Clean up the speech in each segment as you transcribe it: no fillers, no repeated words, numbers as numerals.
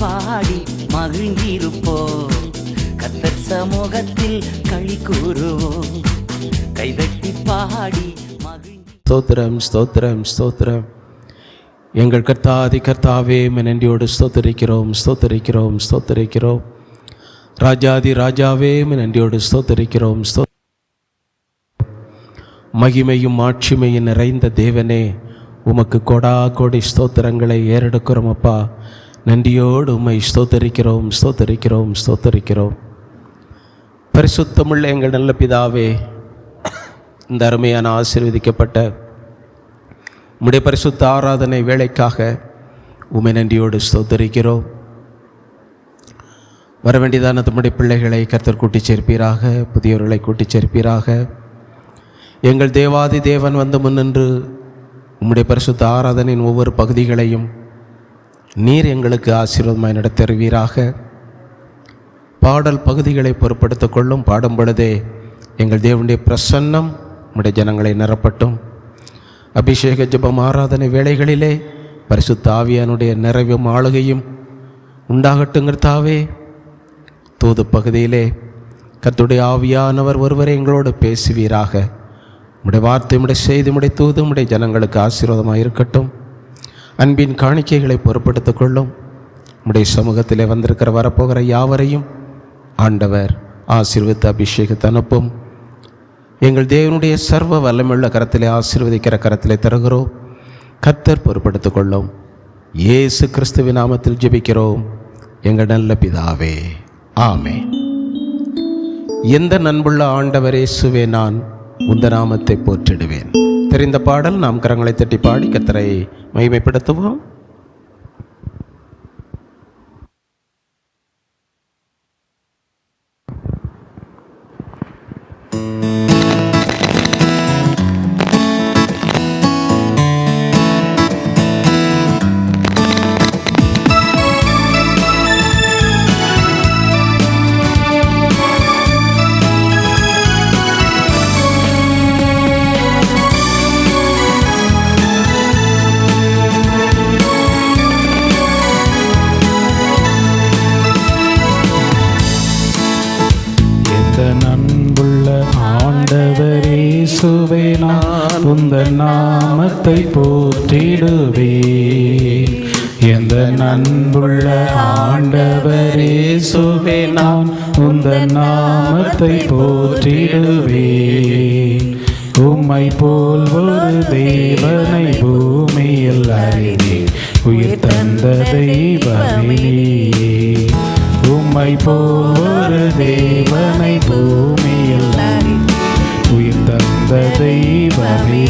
பாடி மகிழ்ந்திருப்போம். கர்த்தர் சமூகத்தில் களி கூறுவோம். கைதட்டி பாடி ஸ்தோத்திரம் ஸ்தோத்திரம் ஸ்தோத்திரம். எங்கள் கர்த்தாதி கர்த்தாவே நன்றியோடு ஸ்தோத்தரிக்கிறோம் ஸ்தோத்தரிக்கிறோம் ஸ்தோத்தரிக்கிறோம். ராஜாதி ராஜாவே நன்றியோடு ஸ்தோத்தரிக்கிறோம். மகிமையும் மாட்சிமையும் நிறைந்த தேவனே, உமக்கு கொடா கோடி ஸ்தோத்திரங்களை ஏறெடுக்கிறோம் அப்பா. நன்றியோடு உம்மை ஸ்தோத்தரிக்கிறோம் ஸ்தோத்தரிக்கிறோம் ஸ்தோத்தரிக்கிறோம். பரிசுத்தமுள்ள எங்கள் நல்ல பிதாவே, இந்த அருமையான ஆசீர்வதிக்கப்பட்ட உம்முடைய பரிசுத்த ஆராதனை வேளைக்காக உம்மை நன்றியோடு ஸ்தோத்தரிக்கிறோம். வரவேண்டியதான தம்முடைய பிள்ளைகளை கர்த்தர் கூட்டிச் சேர்ப்பீராக, புதியவர்களை கூட்டிச் சேர்ப்பீராக. எங்கள் தேவாதி தேவன் வந்து முன்னின்று உம்முடைய பரிசுத்த ஆராதனையின் ஒவ்வொரு பகுதிகளையும் நீர் எங்களுக்கு ஆசீர்வாதமாய் நடத்தருவீராக. பாடல் பகுதிகளை பொறுப்படுத்திக் கொள்ளும். பாடும் பொழுதே எங்கள் தேவனுடைய பிரசன்னம் உம்முடைய ஜனங்களை நிரப்பட்டும். அபிஷேக ஜெபம் ஆராதனை வேளைகளிலே பரிசுத்த ஆவியானுடைய நிறைவும் ஆளுகையும் உண்டாகட்டுங்கிறதாவே. தூது பகுதியிலே கர்த்தருடைய ஆவியானவர் ஒருவரை எங்களோடு பேசுவீராக. உம்முடைய வார்த்தை, உம்முடைய செய்தி, உம்முடைய தூது உம்முடைய ஜனங்களுக்கு ஆசீர்வாதமாக இருக்கட்டும். அன்பின் காணிக்கைகளை பொறுப்படுத்திக் கொள்ளும். உம்முடைய சமூகத்திலே வந்திருக்கிற வரப்போகிற யாவரையும் ஆண்டவர் ஆசீர்வதித்து அபிஷேகத்தை அனுப்பும். எங்கள் தேவனுடைய சர்வ வல்லமையுள்ள கரத்திலே ஆசீர்வதிக்கிற கரத்திலே தருகிறோம். கர்த்தர் பொறுப்படுத்திக் கொள்ளும். இயேசு கிறிஸ்துவின் நாமத்தில் ஜெபிக்கிறோம் எங்கள் நல்ல பிதாவே, ஆமென். எந்த நண்புள்ள ஆண்டவர் இயேசுவே, நான் உந்த நாமத்தை போற்றிடுவேன். தெரிந்த பாடல். நாம் கரங்களை தட்டி பாடி கர்த்தரை மகிமைப்படுத்துவோம். நான் உந்தன் நாமத்தை போற்றிடுவேன். எந்த நண்புள்ள ஆண்டவரே இயேசுவே, நான் உந்தன் நாமத்தை போற்றிடுவேன். உம்மை போல் ஒரு தேவனை பூமியில் அறிந்தேன், உயிர் தந்த தெய்வமே. உம்மை போல் ஒரு தேவனை பூமியில் உயிர் தந்த தெய்வமே.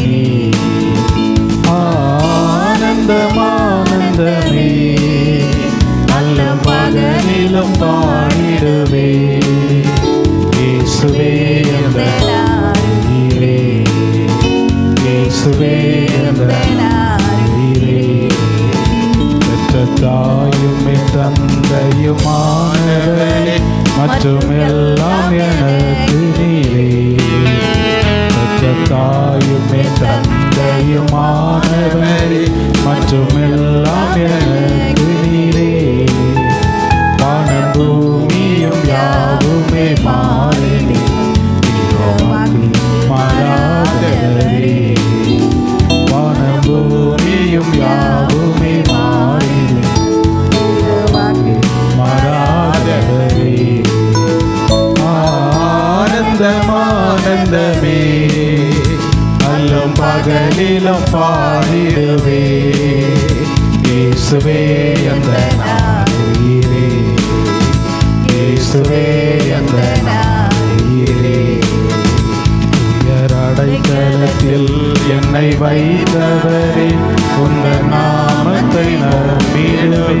ஆனந்தம் ஆனந்தமே, நல்ல பகலிலும் பாடிடுவே. இயேசுவே அந்த உயிரே, இயேசுவே அந்த உயிரே. பெற்ற தாயும் தந்தையுமானவரே, மற்றும் எல்லாம் எனக்கு நீரே. தாயுமே தந்தையுமானவரே, மற்றும் எல்லாம் எனக்கு நீரே. வானம் பூமியும் யாவுமே மாறினே, மாறாதவரே. வானம் பூமியும் யாவுமே மாறினே, மாறாதவரே. ஆனந்தம் ஆனந்தமே, அல்லும் பகலிலும் பாடிடுவே. இயேசுவே அந்த உயிரே, இயேசுவே அந்த உயிரே. உயர் அடைக்கலத்தில் என்னை வைத்தவரே, உந்தன் நாமத்தை நம்பிடுவே.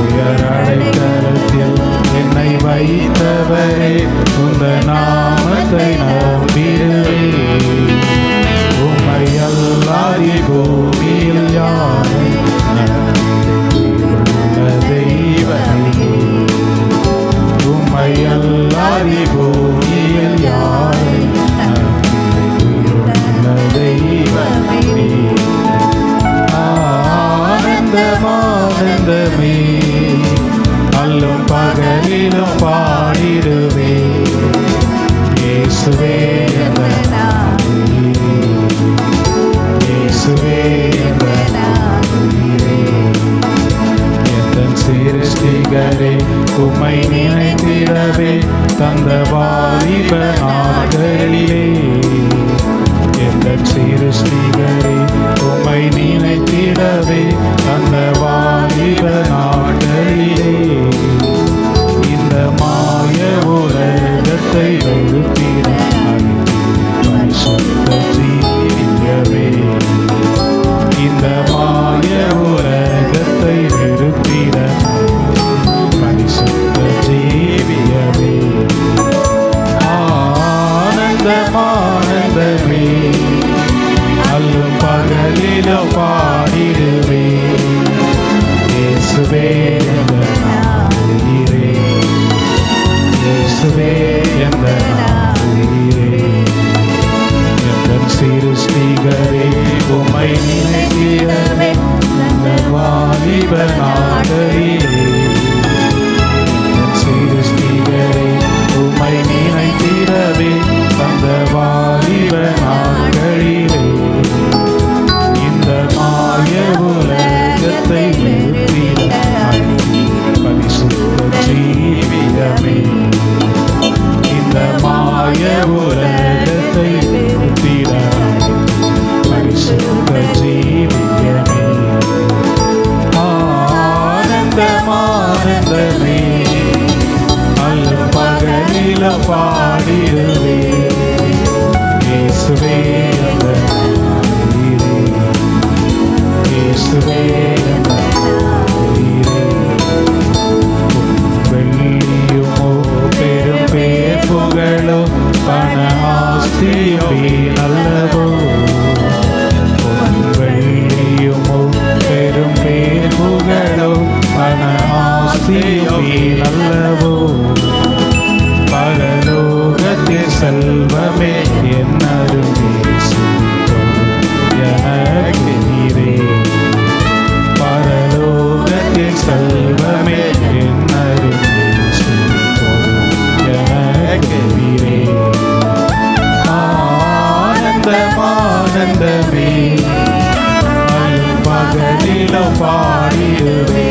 உயர் அடைக்கலத்தில் என்னை வைத்தவரே, உந்தன் நாமத்தை நம்பிடுவே. உம்மை அல்லாதி பூமியில் யாரை நம்பியுள்ள தெய்வமே. உம்மை அல்லாதி பூமியில் யாரை நம்பியுள்ள தெய்வமே. ஆனந்தமான ஆனந்தமே அல்லும் பகலிலும் பாடிடுவே இயேசுவே என்ற நாமத்திலே இயேசுவே என்ற நாமத்திலே எந்தன் சிருஷ்டிகரே உம்மை நினைத்திடவே தந்த வாலிப நாட்களிலே எந்தன் சிருஷ்டிகரே உம்மை நினைத்திடவே தந்த வாலிப நாட்களிலே இந்த மாய உலகத்தை வெறுத்திட பரிசுத்த ஜீவியமே இந்த மாய உலகத்தை வெறுத்திட பரிசுத்த ஜீவியமே ஆனந்தமானந்தமே அல்லும் பகலிலும் பாடிடுவே இயேசுவே என்ற நாமத்திலே இயேசுவே என்ற நாமத்திலே எந்தன் சிருஷ்டிகரே உம்மை நினைத்திடவே இந்த வாலிப நாட்களிலே எந்தன் சிருஷ்டிகரே உம்மை நினைத்திடவே அந்த வாலிப நாட்களிலே இந்த மாய உலகத்தை வெறுத்திட பரிசுத்த ஜீவியமே இந்த மாய உலகத்தை வெறுத்திட பரிசுத்த ஜீவியமே ஆனந்தமானந்தமே அல்லும் பகலிலும் பாடிடுவே இயேசுவே என்ற நாமத்திலே இயேசுவே என்ற நாமத்திலே வெள்ளியுமோ பெரும் பேர் புகழோ பண ஆஸ்தியோ நல்லவோ வெள்ளியுமோ பெரும் பேர் புகழோ பண ஆஸ்தியோ நல்லவோ பரலோகத்தில் செல்வமே என்னருமே எனக்கு நீரே பரலோகத்தில் செல்வமே என்னருமே எனக்கு நீரே ஆனந்தமானந்தமே அல்லும் பகலிலும் பாடிடுவே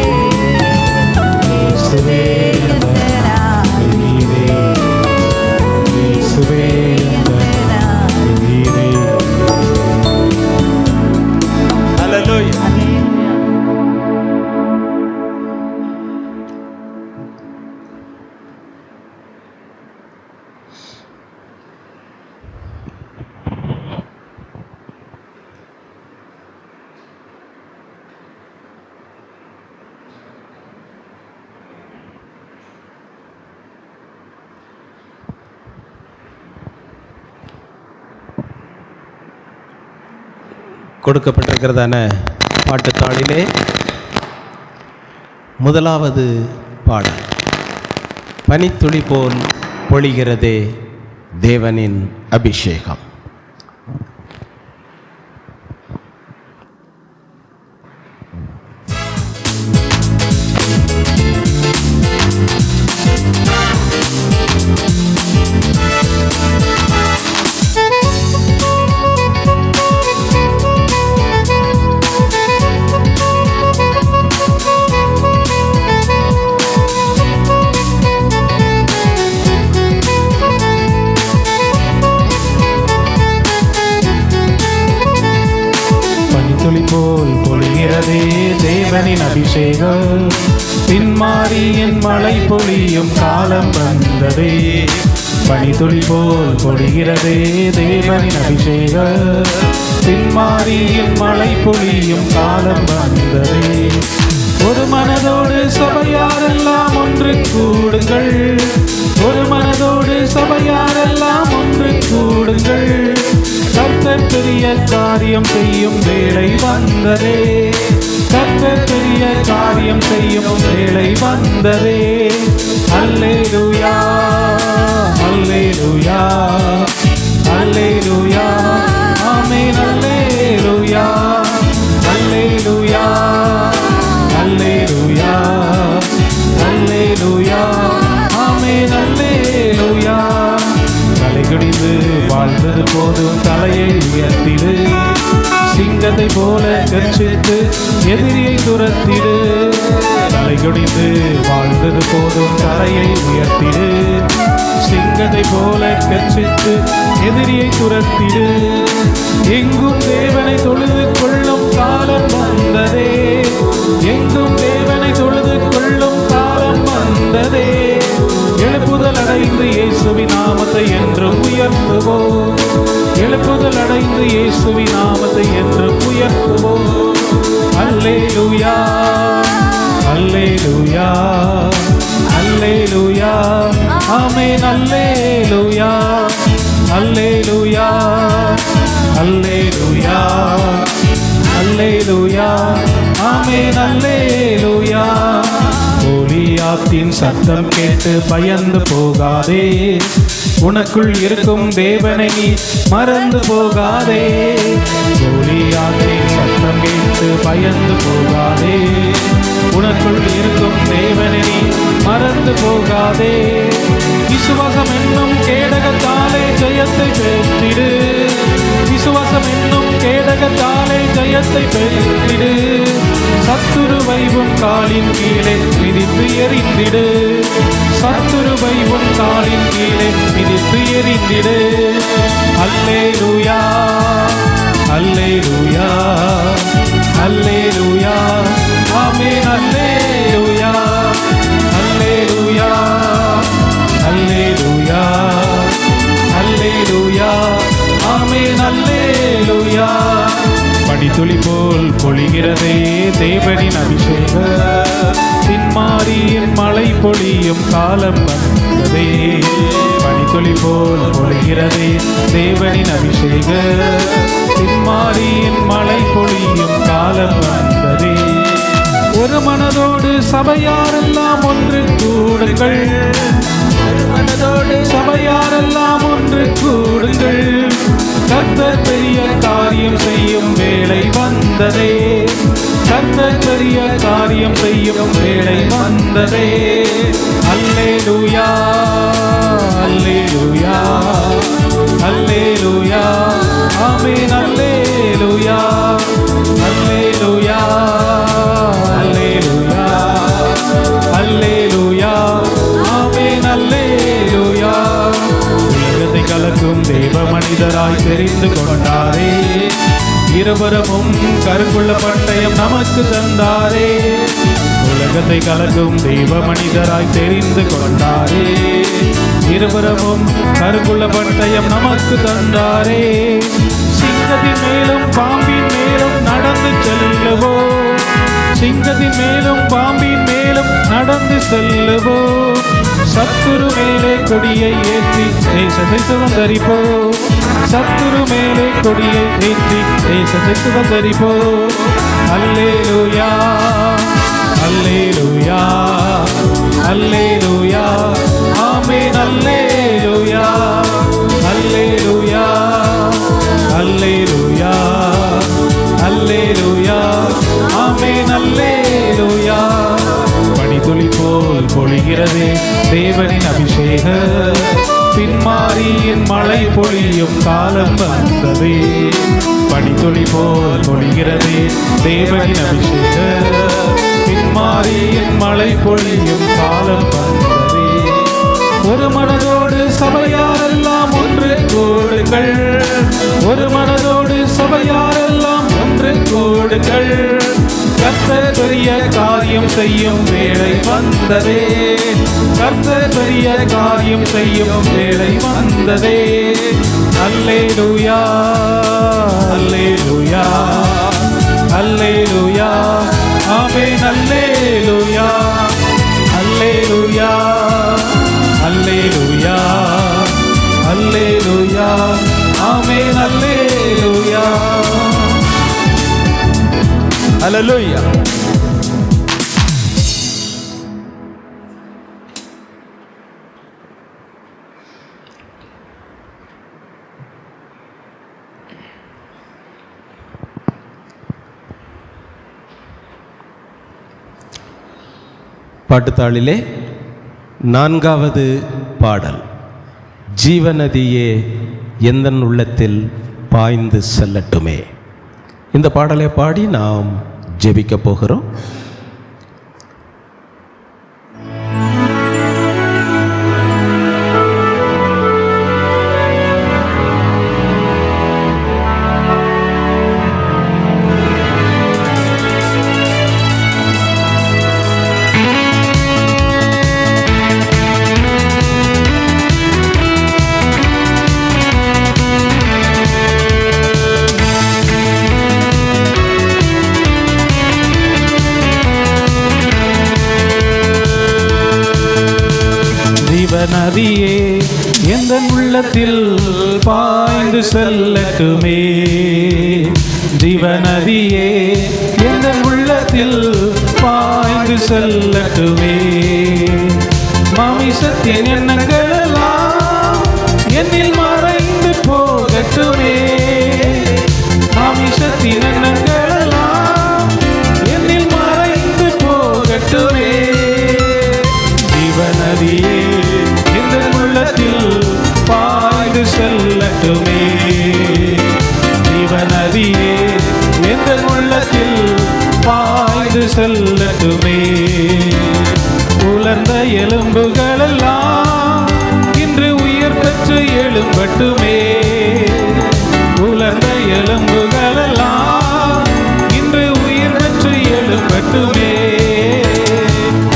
இயேசுவே என்ற நாமத்திலே இயேசுவே என்ற நாமத்திலே ஹல்லேலூயா கொடுக்கப்பட்டிருக்கிறதான பாட்டுத்தாளிலே முதலாவது பாடல் பனித்துளி போல் பொழிகிறதே தேவனின் அபிஷேகம். துளி போல் பொழிகிறதே தேவனின் அபிஷேகம் பின்மாரியின் மழை பொழியும் காலம் வந்ததே பனித்துளி போல் பொழிகிறதே தேவனின் அபிஷேகம் பின்மாரியின் மழை பொழியும் காலம் வந்ததே ஒரு மனதோடு சபையாரெல்லாம் ஒன்று கூடுங்கள் ஒரு மனதோடு சபையாரெல்லாம் ஒன்று கூடுங்கள் கர்த்தர் பெரிய காரியம் செய்யும் வேளை வந்ததே கர்த்தர் பெரிய காரியம் செய்யும் வேளை வந்ததே அல்லேலூயா அல்லேலூயா அல்லேலூயா ஆமென் அல்லேலூயா அல்லேலூயா அல்லேலூயா சிங்கத்தை போல கர்ச்சித்து எதிரியை துரத்திடு. தலை குனிந்து வாழ்ந்தது போதும் தலையை உயர்த்திடு. சிங்கத்தை போல கர்ச்சித்து எதிரியை துரத்திடு. எங்கும் தேவனை தொழுது கொள்ளும் காலம் வந்ததே. எங்கும் தேவனை தொழுது கொள்ளும் காலம் வந்ததே. எழுப்புதல் அடைந்து இயேசுவின் நாமத்தை என்றும் உயர்த்துவோம். எழுப்புதல் அடைந்து இயேசுவின் நாமத்தை என்றும் உயர்த்துவோம். அல்லேலூயா, அல்லேலூயா, அல்லேலூயா, ஆமென். அல்லேலூயா, அல்லேலூயா, அல்லேலூயா, அல்லேலூயா, ஆமென். அல்லேலூயா. கோலியாத்தின் சத்தம் கேட்டு பயந்து போகாதே. உனக்குள் இருக்கும் தேவனை நீ மறந்து போகாதே. கோலியாத்தின் சத்தம் கேட்டு பயந்து போகாதே. உனக்குள் இருக்கும் தேவனை நீ மறந்து போகாதே. விசுவாசம் என்னும் கேடகத்தாலே ஜெயத்தை பெற்றிடு. விசுவாசம் என்னும் கேடகத்தாலே ஜெயத்தை பெற்றிடு. சத்துருவை உன் காலின் கீழே மிதித்து எறிந்திடு. சத்துருவை உன் காலின் கீழே மிதித்து எறிந்திடு. அல்லேலூயா, அல்லேலூயா, அல்லேலூயா, ஆமென். அல்லேலூயா, அல்லேலூயா, அல்லேலூயா, அல்லேலூயா, ஆமென். அல்லேலூயா. பனித்துளி போல் பொழிகிறதே தேவனின் அபிஷேகம். பின்மாரியின் மழை பொழியும் காலம் வந்ததே. பனித்துளி போல் பொழிகிறதே தேவனின் அபிஷேகம். பின்மாரியின் மழை பொழியும் காலம் வந்ததே. ஒரு மனதோடு சபையாரெல்லாம் ஒன்று கூடுங்கள். ஒரு மனதோடு சபையாரெல்லாம் ஒன்று கூடுங்கள். கர்த்தர் பெரிய காரியம் செய்யும் வேளை வந்ததே. கர்த்தர் பெரிய காரியம் செய்யும் வேளை வந்ததே. அல்லேலூயா, அல்லேலூயா, அல்லேலூயா, ஆமென். அல்லேலூயா, அல்லேலூயா, அல்லேலூயா, அல்லேலூயா, ஆமென். அல்லேலூயா. உலகத்தை கலக்கும் தேவ மனிதராய் தெரிந்து கொண்டாரே. இருபுறமும் கருக்குள்ள பட்டயம் நமக்கு தந்தாரே. உலகத்தை கலக்கும் தெய்வ மனிதராய் தெரிந்து கொண்டாரே. இருபுறமும் கருக்குள்ள பட்டயம் நமக்கு தந்தாரே. சிங்கத்தின் மேலும் பாம்பின் மேலும் நடந்து செல்லுவோம். சிங்கத்தின் மேலும் பாம்பின் மேலும் நடந்து செல்லுவோம். சத்துரு மேலே கொடியை ஏற்றி தேசத்தை சுதந்தரிப்போம். சத்துரு மேலே கொடியை ஏற்றி தேசத்தை சுதந்தரிப்போம். அல்லேலூயா, அல்லேலூயா, அல்லேலூயா, ஆமென். அல்லேலூயா, அல்லேலூயா, அல்லேலூயா, அல்லேலூயா, ஆமென். அல்லேலூயா. பனித்துளி போல் பொழிகிறதே தேவனின் அபிஷேகம். பின்மாரியின் மழை பொழியும் காலம் வந்ததே. பனித்துளி போல் பொழிகிறதே தேவனின் அபிஷேகம். பின்மாரியின் மழை பொழியும் காலம் வந்ததே. ஒரு மனதோடு சபையாரெல்லாம் ஒன்று கூடுங்கள். ஒரு மனதோடு சபையாரெல்லாம் ஒன்று கூடுங்கள். கர்த்தர் பெரிய காரியம் செய்யும் வேளை வந்ததே. கர்த்தர் பெரிய காரியம் செய்யும் வேளை வந்ததே. அல்லேலூயா, அல்லேலூயா, அல்லேலூயா, ஆமென். அல்லேலூயா, அல்லேலூயா, அல்லேலூயா, அல்லேலூயா, ஆமென். அல்லேலூயா, அல்லேலூயா. பாட்டுத்தாளிலே 4வது பாடல். ஜீவநதியே எந்தன் உள்ளத்தில் பாய்ந்து செல்லட்டுமே. இந்த பாடலை பாடி நாம் ஜெபிக்க போகிறோம். நதியே எந்த உள்ளத்தில் பாய்ந்து செல்லட்டுமே, ஜீவநதியே எந்த உள்ளத்தில் பாய்ந்து செல்லட்டுமே. மாமிசத்தின் எண்ணங்களெல்லாம் என்னில் மறைந்து போகட்டுமே, மாமிசத்தின் எண்ணங்களெல்லாம் என்னில் மறைந்து போகட்டுமே. ஜீவநதியே எந்த உள்ளத்தில் பாய்ந்து செல்லட்டுமே, ஜீவநதியே எந்த உள்ளத்தில் பாய்ந்து செல்லட்டுமே. உலர்ந்த எலும்புகளெல்லாம் இன்று உயிர் பெற்று எழும்பட்டுமே, உலர்ந்த எலும்புகளெல்லாம் இன்று உயிர் பெற்று எழும்பட்டுமே.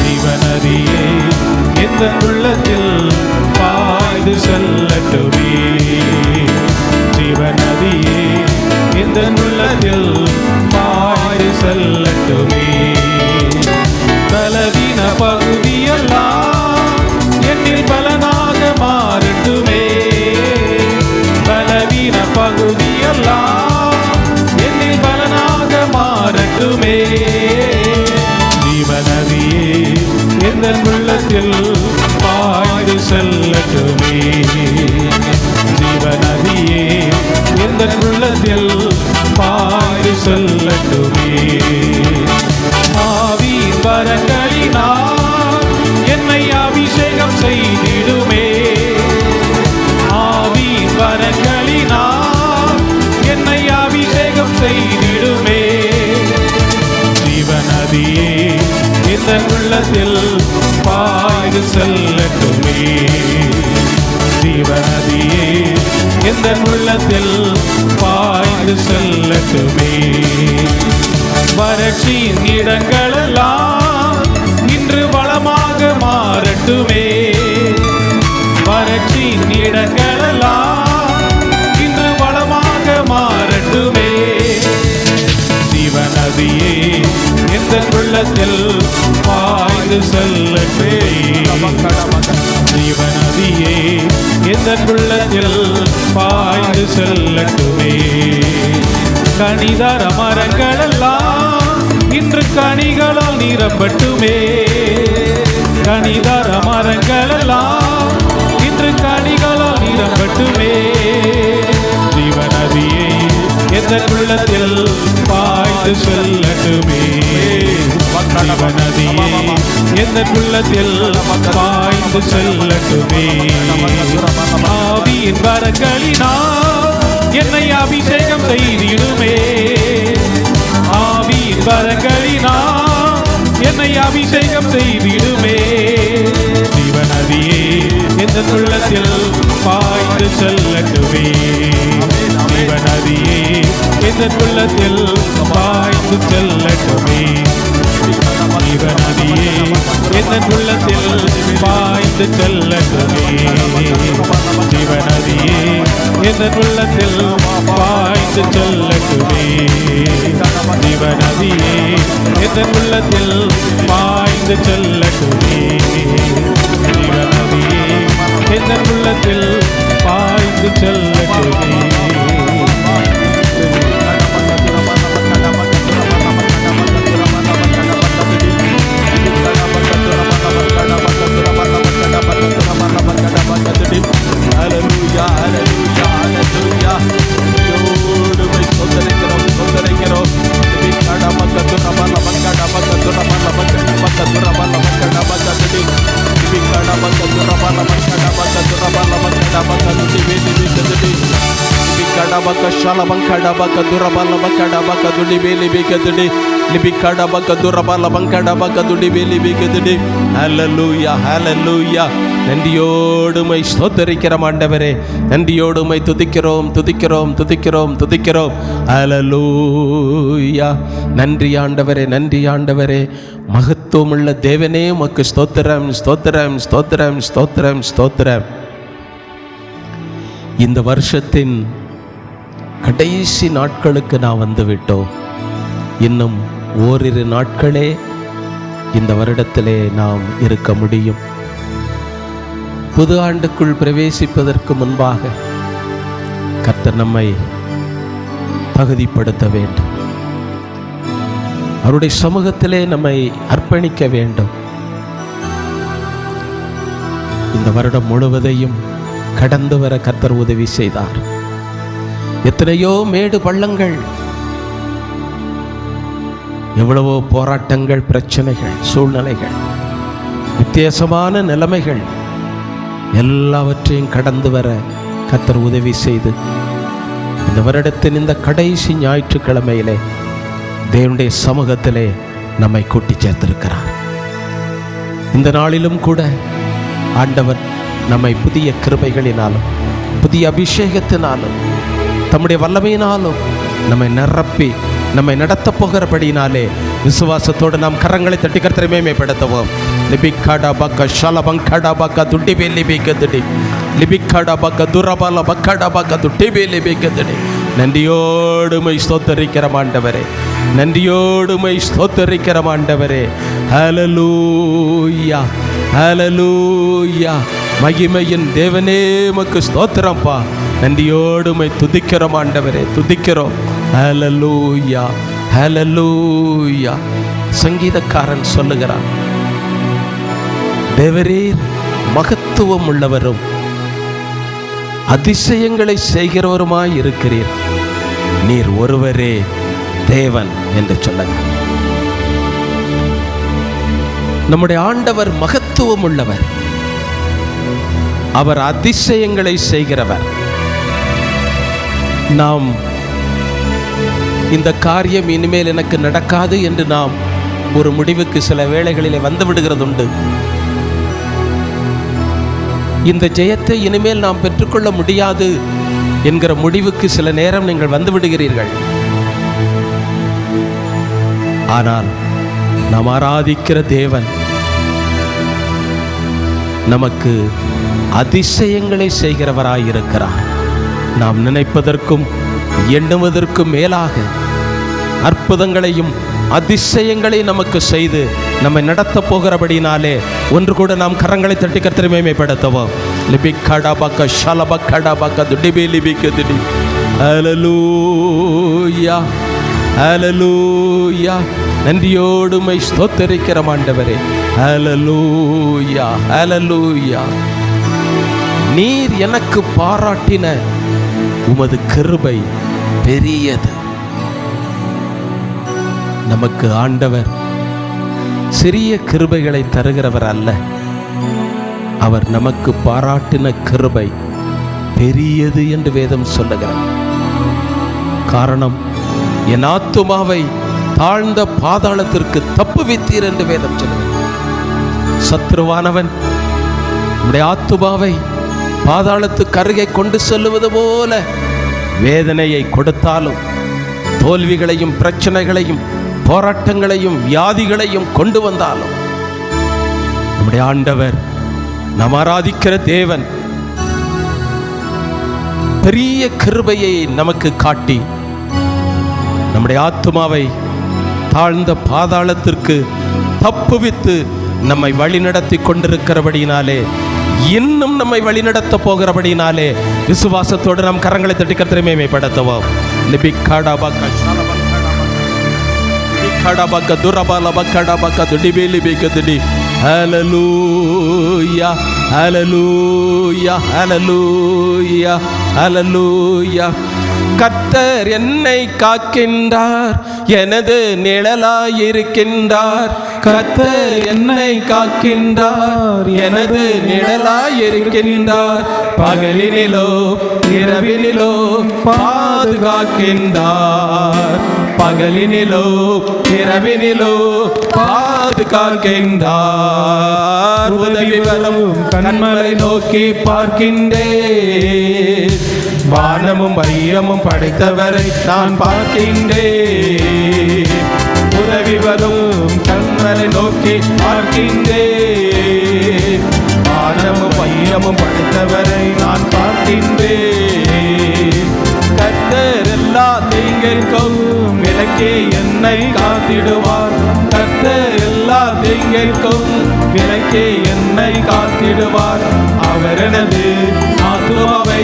ஜீவநதியே எந்த உள்ளத்தில் பாய்ந்து செல்லட்டுமே, ஜீவநதியே எந்த உள்ளத்தில் பாய்ந்து செல்லட்டுமே. பலவீன பகுதியெல்லாம் என்னில் பலனாக மாறட்டுமே, பலவீன பகுதியெல்லாம் என்னில் பலனாக மாறட்டுமே. ஜீவநதியே எந்த உள்ளத்தில் பாய்ந்து செல்லட்டுமே, ஜீவநதியே எந்த உள்ளத்தில் பாய்ந்து செல்லட்டுமே. ஆவியின் வரங்களினால் என்னை அபிஷேகம் செய்திடுமே, ஆவியின் வரங்களினால் என்னை அபிஷேகம் செய்திடுமே. ஜீவநதியே எந்த உள்ளத்தில் பாய்ந்து செல்லட்டுமே, ஜீவநதியே எந்த உள்ளத்தில் பாய்ந்து செல்லட்டுமே. வறட்சியின் இடங்களெல்லாம் இன்று வளமாக மாறட்டுமே, வறட்சியின் இடங்களெல்லாம் இன்று வளமாக மாறட்டுமே. ஜீவநதியே எந்த உள்ளத்தில் பாய்ந்து செல்லட்டுமே, ஜீவநதியே எந்த உள்ளத்தில் பாய்ந்து செல்லட்டுமே. கனிதர மரங்களெல்லாம் இன்று கனிகளால் நிரம்பட்டுமே, கனிதர மரங்களெல்லாம் இன்று கனிகளால் நிரம்பட்டுமே. ஜீவநதியே எந்த உள்ளத்தில் பாய்ந்து செல்லட்டுமே, ஜீவநதியே எந்த உள்ளத்தில் பாய்ந்து செல்லட்டுமே. ஆவியின் வரங்களினால் என்னை அபிஷேகம் செய்திடுமே, ஆவியின் வரங்களினால் என்னை அபிஷேகம் செய்திடுமே. ஜீவநதியே எந்த உள்ளத்தில் பாய்ந்து செல்லட்டுமே, ஜீவநதியே எந்த உள்ளத்தில் பாய்ந்து செல்லட்டுமே. ஜீவநதியே எந்த உள்ளத்தில் பாய்ந்து செல்லட்டுமே, ஜீவநதியே எந்த உள்ளத்தில் பாய்ந்து செல்லட்டுமே. ஜீவநதியே எந்த உள்ளத்தில் பாய்ந்து செல்லட்டுமே, ஜீவநதியே எந்த உள்ளத்தில் பாய்ந்து செல்லட்டுமே. Hallelujah, hallelujah, hallelujah. யோடுமை சொந்தரிக்கிறோம், சொந்தரிக்கிறோம். ಬಕ ಶಲಬಂಕಡ ಬಕ ದುರಬಲ ಬಕಡ ಬಕ ದುಡಿ ಬೇಲಿ ಬೇಕದಡಿ ಲಿಬಿಕಡ ಬಕ ದುರಬಲ ಬಂಕಡ ಬಕ ದುಡಿ ಬೇಲಿ ಬೇಕದடி. ஹல்லேலூயா ஹல்லேலூயா. நன்றியோடுமை ஸ்தோத்திரிக்கிறோம் ஆண்டவரே, நன்றியோடுமை துதிக்கிறோம் துதிக்கிறோம் துதிக்கிறோம் துதிக்கிறோம். ஹல்லேலூயா. நன்றி ஆண்டவரே, நன்றி ஆண்டவரே. மகத்துவமுள்ள தேவனே உமக்கு ஸ்தோத்திரம் ஸ்தோத்திரம் ஸ்தோத்திரம் ஸ்தோத்திரம் ஸ்தோத்திரம். இந்த வருஷத்தின் கடைசி நாட்களுக்கு நாம் வந்துவிட்டோம். இன்னும் ஓரிரு நாட்களே இந்த வருடத்திலே நாம் இருக்க முடியும். புது ஆண்டுக்குள் பிரவேசிப்பதற்கு முன்பாக கர்த்தர் நம்மை தகுதிப்படுத்த வேண்டும். அவருடைய சமூகத்திலே நம்மை அர்ப்பணிக்க வேண்டும். இந்த வருடம் முழுவதையும் கடந்து வர கர்த்தர் உதவி செய்தார். எத்தனையோ மேடு பள்ளங்கள், எவ்வளவோ போராட்டங்கள், பிரச்சனைகள், சூழ்நிலைகள், வித்தியாசமான நிலைமைகள் எல்லாவற்றையும் கடந்து வர கர்த்தர் உதவி செய்து இந்த வருடத்தின் இந்த கடைசி ஞாயிற்றுக்கிழமையிலே தேவனுடைய சமூகத்திலே நம்மை கூட்டி சேர்த்திருக்கிறார். இந்த நாளிலும் கூட ஆண்டவர் நம்மை புதிய கிருபைகளினாலும் புதிய அபிஷேகத்தினாலும் தம்முடைய வல்லமையினாலும் நம்மை நிரப்பி நம்மை நடத்த போகிறபடினாலே விசுவாசத்தோடு நாம் கரங்களை தட்டி கர்த்தரை மேன்மைப்படுத்துவோம். லிபிக்காடா பக்க ஷலபங்கடா பக்க துட்டிபே லிபிக்கதடி லிபிக்காடா பக்க துரபல பக்கடா பக்க துட்டிபே லிபிக்கதடி. நன்றியோடுமை ஸ்தோத்திரிக்கிற ஆண்டவரே, நன்றியோடுமை ஸ்தோத்திரிக்கிற ஆண்டவரே. ஹல்லேலூயா ஹல்லேலூயா. மகிமையின் தேவனே உமக்கு ஸ்தோத்திரம்ப்பா. நன்றியோடுமை துதிக்கிறோம் ஆண்டவரே, துதிக்கிறோம். ஹல்லேலூயா ஹல்லேலூயா. சங்கீதக்காரன் சொல்லுகிறான், தேவரீர் மகத்துவம் உள்ளவரும் அதிசயங்களை செய்கிறவருமாய் இருக்கிறீர், நீர் ஒருவரே தேவன் என்று சொல்லுங்க. நம்முடைய ஆண்டவர் மகத்துவம் உள்ளவர், அவர் அதிசயங்களை செய்கிறவர். நாம் இந்த காரியம் இனிமேல் எனக்கு நடக்காது என்று நாம் ஒரு முடிவுக்கு சில வேளைகளிலே வந்து விடுகிறதுண்டு. இந்த ஜெயத்தை இனிமேல் நாம் பெற்றுக்கொள்ள முடியாது என்கிற முடிவுக்கு சில நேரம் நீங்கள் வந்து விடுகிறீர்கள். ஆனால் நாம் ஆராதிக்கிற தேவன் நமக்கு அதிசயங்களை செய்கிறவராயிருக்கிறார். நாம் நினைப்பதற்கும் எண்ணுவதற்கும் மேலாக அற்புதங்களையும் அதிசயங்களை நமக்கு செய்து நம்மை நடத்த போகிறபடினாலே ஒன்று கூட நாம் கரங்களை தட்டி கர்த்தரை மேன்மைப்படுத்துவோம். லிபிக்கடா பக்க ஷலபக்கடா பக்க துடிபே லிபிக்கதிடி. ஹல்லேலூயா ஹல்லேலூயா. நன்றியோடுமை ஸ்தோத்திரிக்கிற ஆண்டவரே. ஹல்லேலூயா ஹல்லேலூயா. நீர் எனக்கு பாராட்டின உமது கிருபை பெரியது. நமக்கு ஆண்டவர் சிறிய கிருபைகளை தருகிறவர் அல்ல, அவர் நமக்கு பாராட்டின கிருபை பெரியது என்று வேதம் சொல்லுகிறார். காரணம், என் ஆத்துமாவை தாழ்ந்த பாதாளத்திற்கு தப்புவித்தீர் என்று வேதம் சொல்லுகிறார். சத்ருவானவன் நம்முடைய ஆத்துமாவை பாதாளத்துக்கு அருகே கொண்டு செல்லுவது போல வேதனையை கொடுத்தாலும், தோல்விகளையும் பிரச்சனைகளையும் போராட்டங்களையும் வியாதிகளையும் கொண்டு வந்தாலும், நம்முடைய ஆண்டவர் நாம் ஆராதிக்கிற தேவன் பெரிய கிருபையை நமக்கு காட்டி நம்முடைய ஆத்துமாவை தாழ்ந்த பாதாளத்திற்கு தப்புவித்து நம்மை வழிநடத்தி கொண்டிருக்கிறபடினாலே, இன்னும் நம்மை வழிநடத்த போகிறபடினாலே விசுவாசத்தோடு நாம் கரங்களை தட்டி கர்த்தரை மேன்மைப்படுத்துவோம். லிபிக்கடா பக்க ஷலபக்கடா பக்க துரபல பக்கடா பக்க துடிபே லிபிக்கதிடி ஹalleluya ஹalleluya ஹalleluya ஹalleluya. கர்த்தர் என்னை காக்கின்றார், எனது நிழலாயிருக்கின்றார். கர்த்தர் என்னை காக்கின்றார், எனது நிழலாயிருக்கின்றார். பகலினிலோ இரவினிலோ பாதுகாக்கின்றார். பகலினிலோ இரவினிலோ பாதுகாக்கின்றார். உதவி வரும் கண்மலை நோக்கி பார்க்கின்றேன். வானமும் வையமும் படைத்தவரை நான் பார்க்கின்றேன். உதவி வரும் கண்மலை நோக்கி பார்க்கின்றேன். வானமும் வையமும் படைத்தவரை நான் பார்க்கின்றேன். கர்த்தர் எல்லா தீங்கிற்கும் விலக்கி என்னை காத்திடுவார். கர்த்தர் எல்லா தீங்கிற்கும் விலக்கி என்னை காத்திடுவார். அவர் எனது ஆத்துமாவை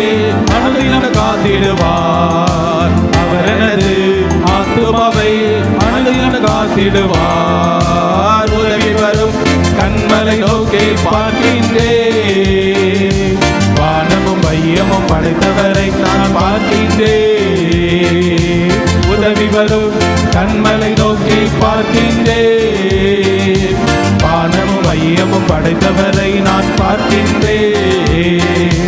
அனுதினம் காத்திடுவார். அவர் எனது ஆத்துமாவை அனுதினம் காத்திடுவார். உதவி வரும் கண்மலை நோக்கி பார்க்கின்றேன். வானமும் வையமும் படைத்தவரை நான் பார்க்கின்றேன். உதவி வரும் கண்மலை நோக்கி பார்க்கின்றேன். வானமும் வையமும் படைத்தவரை நான் பார்க்கின்றேன்.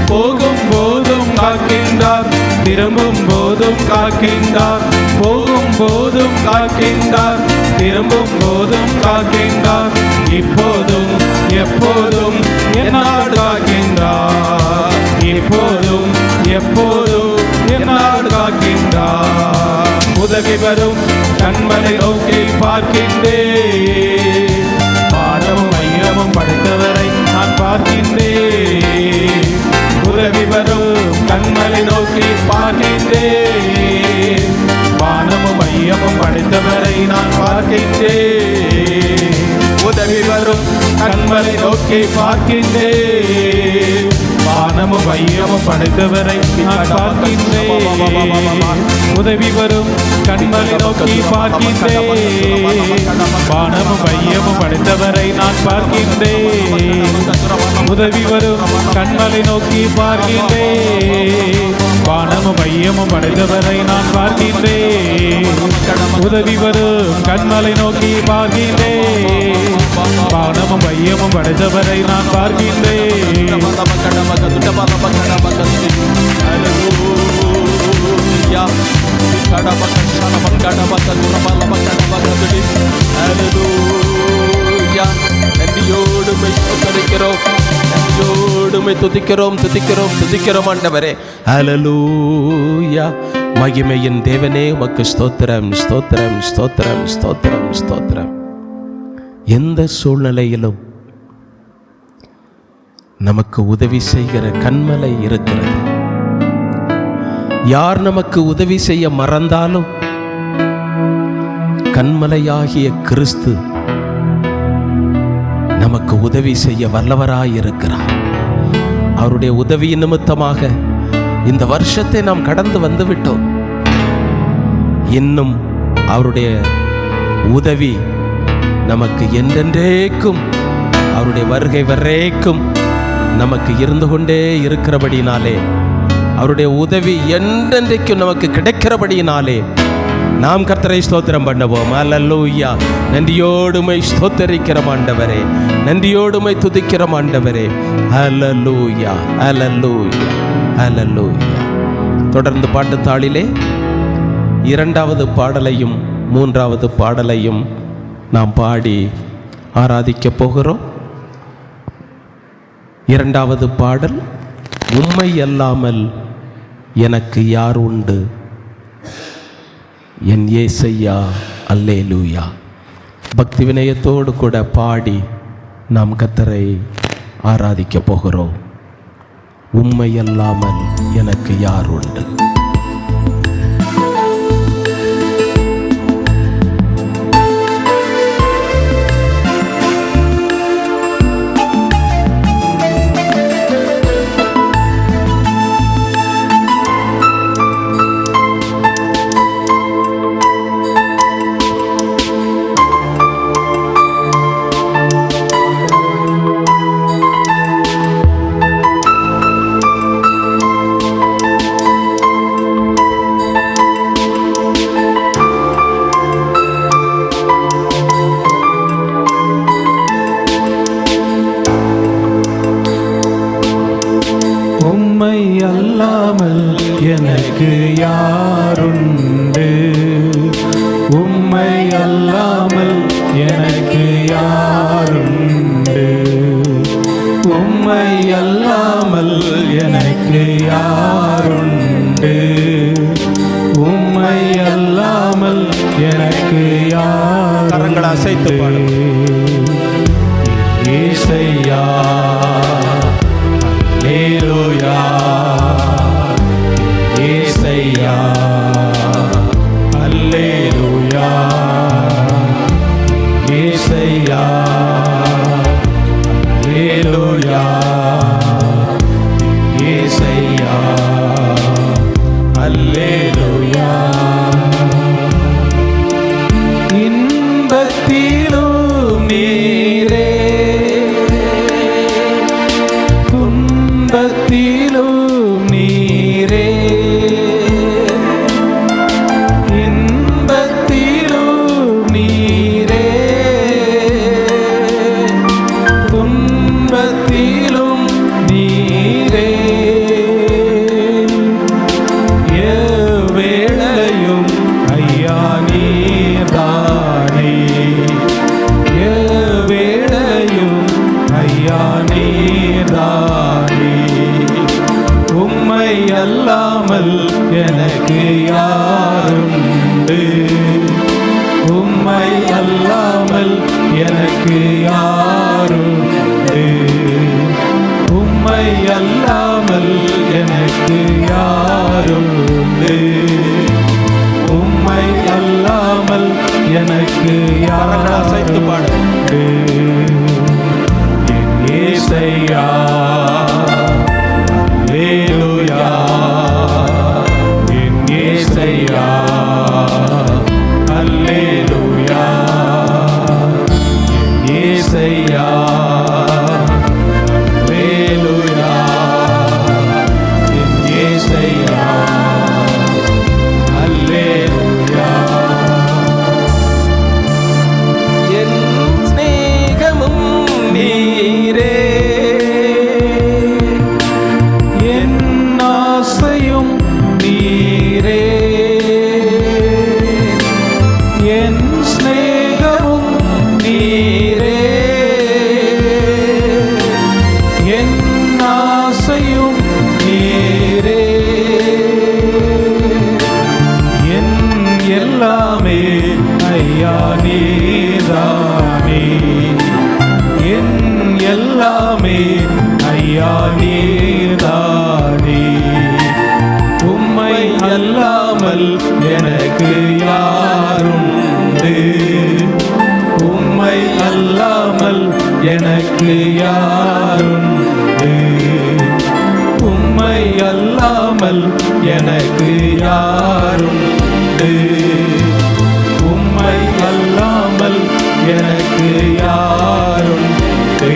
போகும் போதும் காக்கின்றார், திரும்பும் போதும் காக்கின்றார். போகும் போதும் காக்கின்றார், திரும்பும் போதும் காக்கின்றார். இப்போதும் எப்போதும் என்னோடு காக்கின்றார். இப்போதும் எப்போதும் என்னோடு காக்கின்றார். உதவி வரும் கண்மலை நோக்கி பார்க்கின்றேன். வானமும் வையமும் படைத்தவரை நான் பார்க்கின்றேன். உதவி வரும் கண்மலை நோக்கி பார்க்கின்றேன். வானமும் வையமும் படைத்தவரை நான் பார்க்கின்றேன். உதவி வரும் கண்மலை நோக்கி பார்க்கின்றேன். வானமும் வையமும் படைத்தவரை நான் பார்க்கின்றேன். உதவி வரும் கண்மலை நோக்கி பார்க்கின்றேன். வானமும் வையமும் படைத்தவரை நான் பார்க்கின்றேன். உதவி வரும் கண்மலை நோக்கி பார்க்கின்றேன். வானமும் வையமும் படைத்தவரை நான் பார்க்கின்றேன். உதவி வரும் கண்மலை நோக்கி பார்க்கின்றேன். வானமும் வையமும் படைத்தவரை நான் பார்க்கின்றேன். துதிக்கிறோம் ஆண்டவரே. ஹல்லேலூயா. மகிமையின் தேவனே உமக்கு ஸ்தோத்திரம் ஸ்தோத்திரம் ஸ்தோத்திரம் ஸ்தோத்திரம் ஸ்தோத்திரம். எந்த சூழ்நிலையிலும் நமக்கு உதவி செய்கிற கண்மலை இருக்கிறது. யார் நமக்கு உதவி செய்ய மறந்தாலும் கண்மலையாகிய கிறிஸ்து நமக்கு உதவி செய்ய வல்லவராயிருக்கிறார். அவருடைய உதவியின் நிமித்தமாக இந்த வருஷத்தை நாம் கடந்து வந்து விட்டோம். இன்னும் அவருடைய உதவி நமக்கு என்றென்றைக்கும், அவருடைய வருகை வரைக்கும் நமக்கு இருந்து கொண்டே இருக்கிறபடினாலே, அவருடைய உதவி என்றென்றைக்கும் நமக்கு கிடைக்கிறபடினாலே நாம் கர்த்தரை ஸ்தோத்திரம் பண்ணுவோம். அல்லேலூயா. நன்றியோடுமை ஸ்தோத்தரிக்கிறோம் ஆண்டவரே, நன்றியோடுமை துதிக்கிறோம் ஆண்டவரே. அல்லேலூயா அல்லேலூயா அல்லேலூயா. தொடர்ந்து பாட்டுத்தாளிலே 2வது பாடலையும் 3வது பாடலையும் நாம் பாடி ஆராதிக்க போகிறோம். 2வது பாடல், உம்மை அல்லாமல் எனக்கு யார் உண்டு, என் இயேசையா அல்லேலூயா. பக்தி வினயத்தோடு கூட பாடி நாம் கர்த்தரை ஆராதிக்க போகிறோம். உம்மை அல்லாமல் எனக்கு யார் உண்டு. எனக்கு யாருண்டு? உம்மை அல்லாமல் எனக்கு யாருண்டு? உம்மை அல்லாமல் எனக்கு யாருண்டு? உம்மை அல்லாமல் எனக்கு யார்? கரங்களை அசைத்து பாடுங்கள். ஏசையா அல்லேலூயா, ஏசையா அல்லேலூயா, ஏசையா அல்லேலூயா, ஏசையா அல்லேலூயா. இன்பத்திலும் நீரே, துன்பத்திலும் நீரே, இன்பத்திலும் நீரே, துன்பத்திலும் நீரே. எவ்வேளையும் ஐயா நீர்தானே, எவ்வேளையும் ஐயா நீர்தானே. உம்மை அல்லாமல் எனக்கு யாருண்டு? உம்மை அல்லாமல் எனக்கு யாருண்டு? உம்மை அல்லாமல் எனக்கு யாருண்டு? உம்மை அல்லாமல் எனக்கு கரங்களை அசைத்து யாருண்டு? என் ஏசையா அல்லேலூயா, என் ஏசையா அல்லேலூயா, என் ஏசையா அல்லேலூயா, என் ஏசையா அல்லேலூயா. என் சிநேகமும் நீரே, என் ஆசையும் நீரே, என் சிநேகமும் நீரே, என் ஆசையும் நீரே, என் எல்லாமே ஐயா நீதானே, என் எல்லாமே ஐயா நீதானே. உம்மை அல்லாமல் எனக்கு யாருண்டு? உம்மை அல்லாமல் எனக்கு யாருண்டு? உம்மை அல்லாமல் எனக்கு யாருண்டு? உம்மை அல்லாமல் எனக்கு யாருண்டு?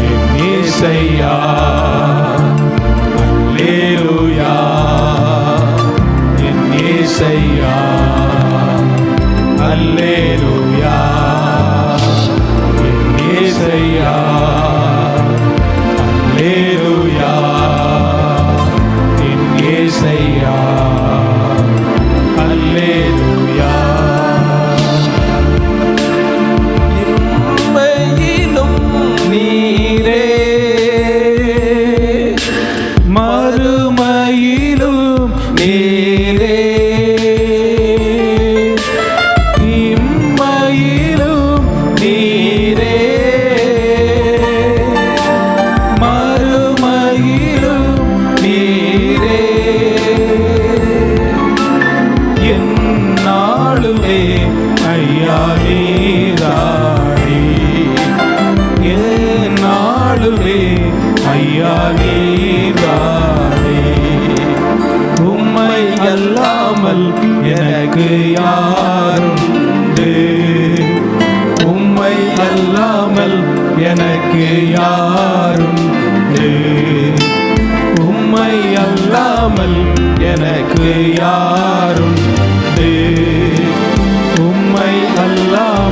என் ஏசையா அல்லேலூயா, என் ஏசையா அல்லேலூயா, என் ஏசையா அல்லேலூயா, என் ஏசையா அல்லேலூயா. இம்மையிலும் நீரே, மறுமையிலும் நீரே, இம்மையிலும் நீரே, மறுமையிலும் நீரே. எந்நாளுமே ஐயா நீதானே, எந்நாளுமே ஐயா நீதானே. உம்மை அல்லாமல் எனக்கு யாருண்டு? உம்மை அல்லாமல் எனக்கு யாருண்டு? உம்மை அல்லாமல் எனக்கு யாருண்டு? உம்மை அல்லாமல்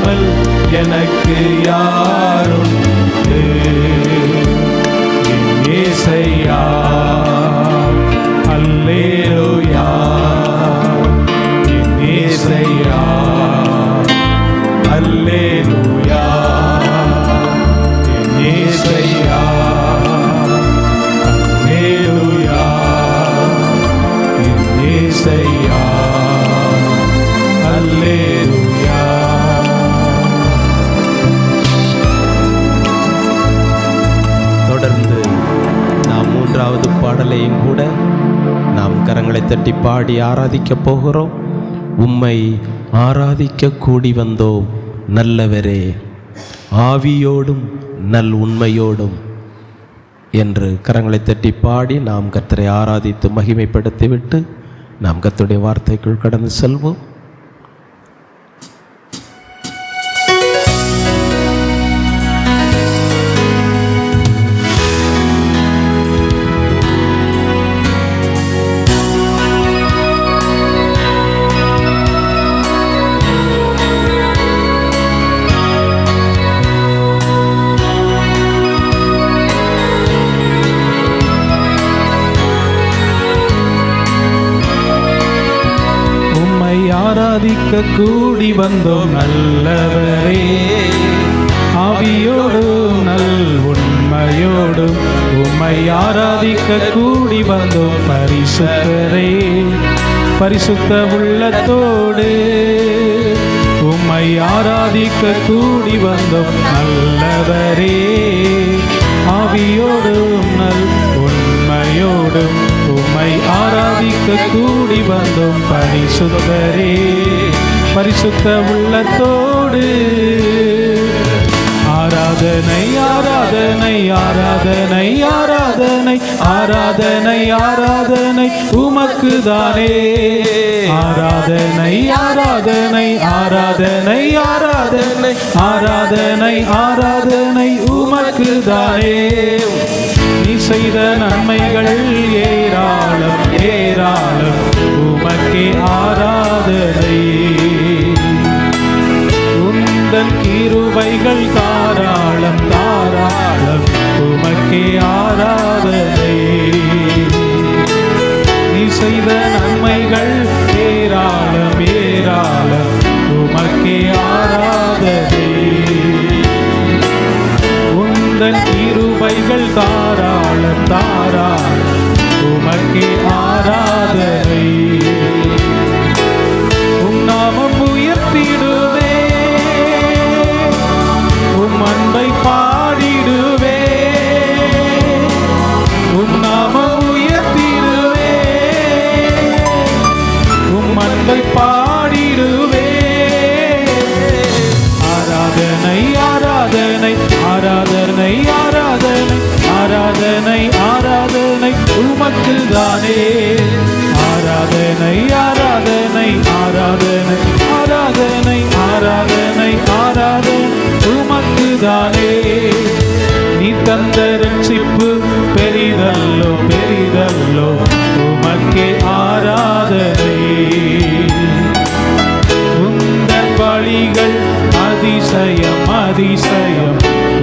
தட்டி பாடி ஆராதிக்கப் போகிறோம். உம்மை ஆராதிக்க கூடி வந்தோம் நல்லவரே, ஆவியோடும் நல் உண்மையோடும் என்று கரங்களை தட்டி பாடி நாம் கர்த்தரை ஆராதித்து மகிமைப்படுத்திவிட்டு நாம் கர்த்தருடைய வார்த்தைக்குள் கடந்து செல்வோம். ஆராதிக்க கூடி வந்தோம் நல்லவரே, ஆவியோடும் நல் உண்மையோடும். உம்மை ஆராதிக்க கூடி வந்தோம் பரிசுத்தரே, பரிசுத்த உள்ளத்தோடு. உம்மை ஆராதிக்க கூடி வந்தோம் நல்லவரே, ஆவியோடும் நல் உண்மையோடும். உம்மை ஆராதிக்க கூடி வந்தோம் பரிசுத்தரே, பரிசுத்த உள்ளத்தோடு. ஆராதனை ஆராதனை ஆராதனை ஆராதனை ஆராதனை ஆராதனை உமக்கு தானே. ஆராதனை ஆராதனை ஆராதனை ஆராதனை ஆராதனை ஆராதனை உமக்கு தானே. நீ செய்த நன்மைகள் ஏராளம் ஏராளம், உமக்கே ஆராதனை. உந்தன் கிருபைகள் தாராளம் தாராளம், உமக்கே ஆராதனை. நீ செய்த நன்மைகள் ஏராளம் ஏராளம், உமக்கே ஆராதனை. உந்தன் கிருபைகள் தாராளம் தாராளம், உமக்கே ஆராதனை. உம் நாமம் உயர்த்திடுவே, உம் அன்பை பாடிடுவே. உம் நாமம் உயர்த்திடுவே, உம் அன்பை பாடிடுவே. ஆராதனை ஆராதனை ஆராதனை ஆராதனை ஆராதனை ஆராதனை உமக்கு தானே. ஆராதனை ஆராதனை ஆராதனை ஆராதனை ஆராதனை ஆராதனை உமக்கு தானே. நீ தந்த ரட்சிப்பு பெரிதல்லோ பெரிதல்லோ, உமக்கே ஆராதனை. உந்தன் வழிகள் அதிசயம் அதிசயம்,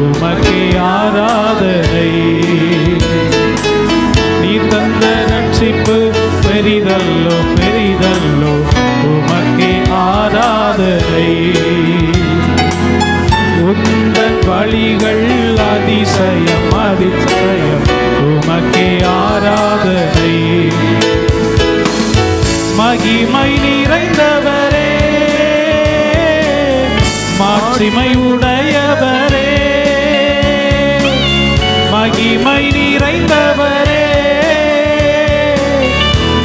உமக்கே ஆராதனை. நீ தந்த ரட்சிப்பு பெரிதல்லோ பெரிதல்லோ, உமக்கே ஆராதனை. உந்தன் வழிகள் அதிசயம் அதிசயம், உமக்கே ஆராதனை. மகிமை நிறைந்தவரே, மாட்சிமை உடையவரே. மகிமை நிறைந்தவரே,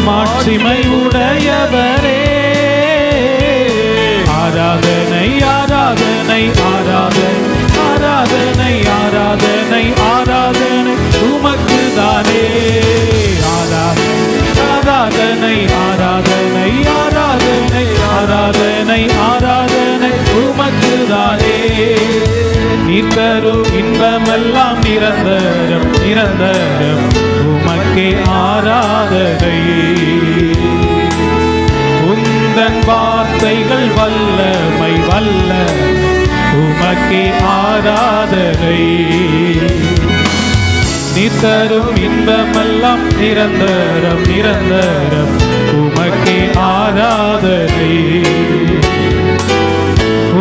மாட்சிமை உடையவரே. ஆராதனை ஆராதனை ஆராதனை ஆராதனை ஆராதனை ஆராதனை உமக்கு தானே. ஆராதனை ஆராதனை ஆராதனை ஆராதனை ஆராதனை உமக்கு தானே. நீர் தரும் இன்பமெல்லாம் நிரந்தரம் நிரந்தரம், உமக்கே ஆராதனை. உந்தன் வார்த்தைகள் வல்லமை வல்லமை, உமக்கே ஆராதனை. நீர் தரும் இன்பமெல்லாம் நிரந்தரம் நிரந்தரம், உமக்கே ஆராதனை.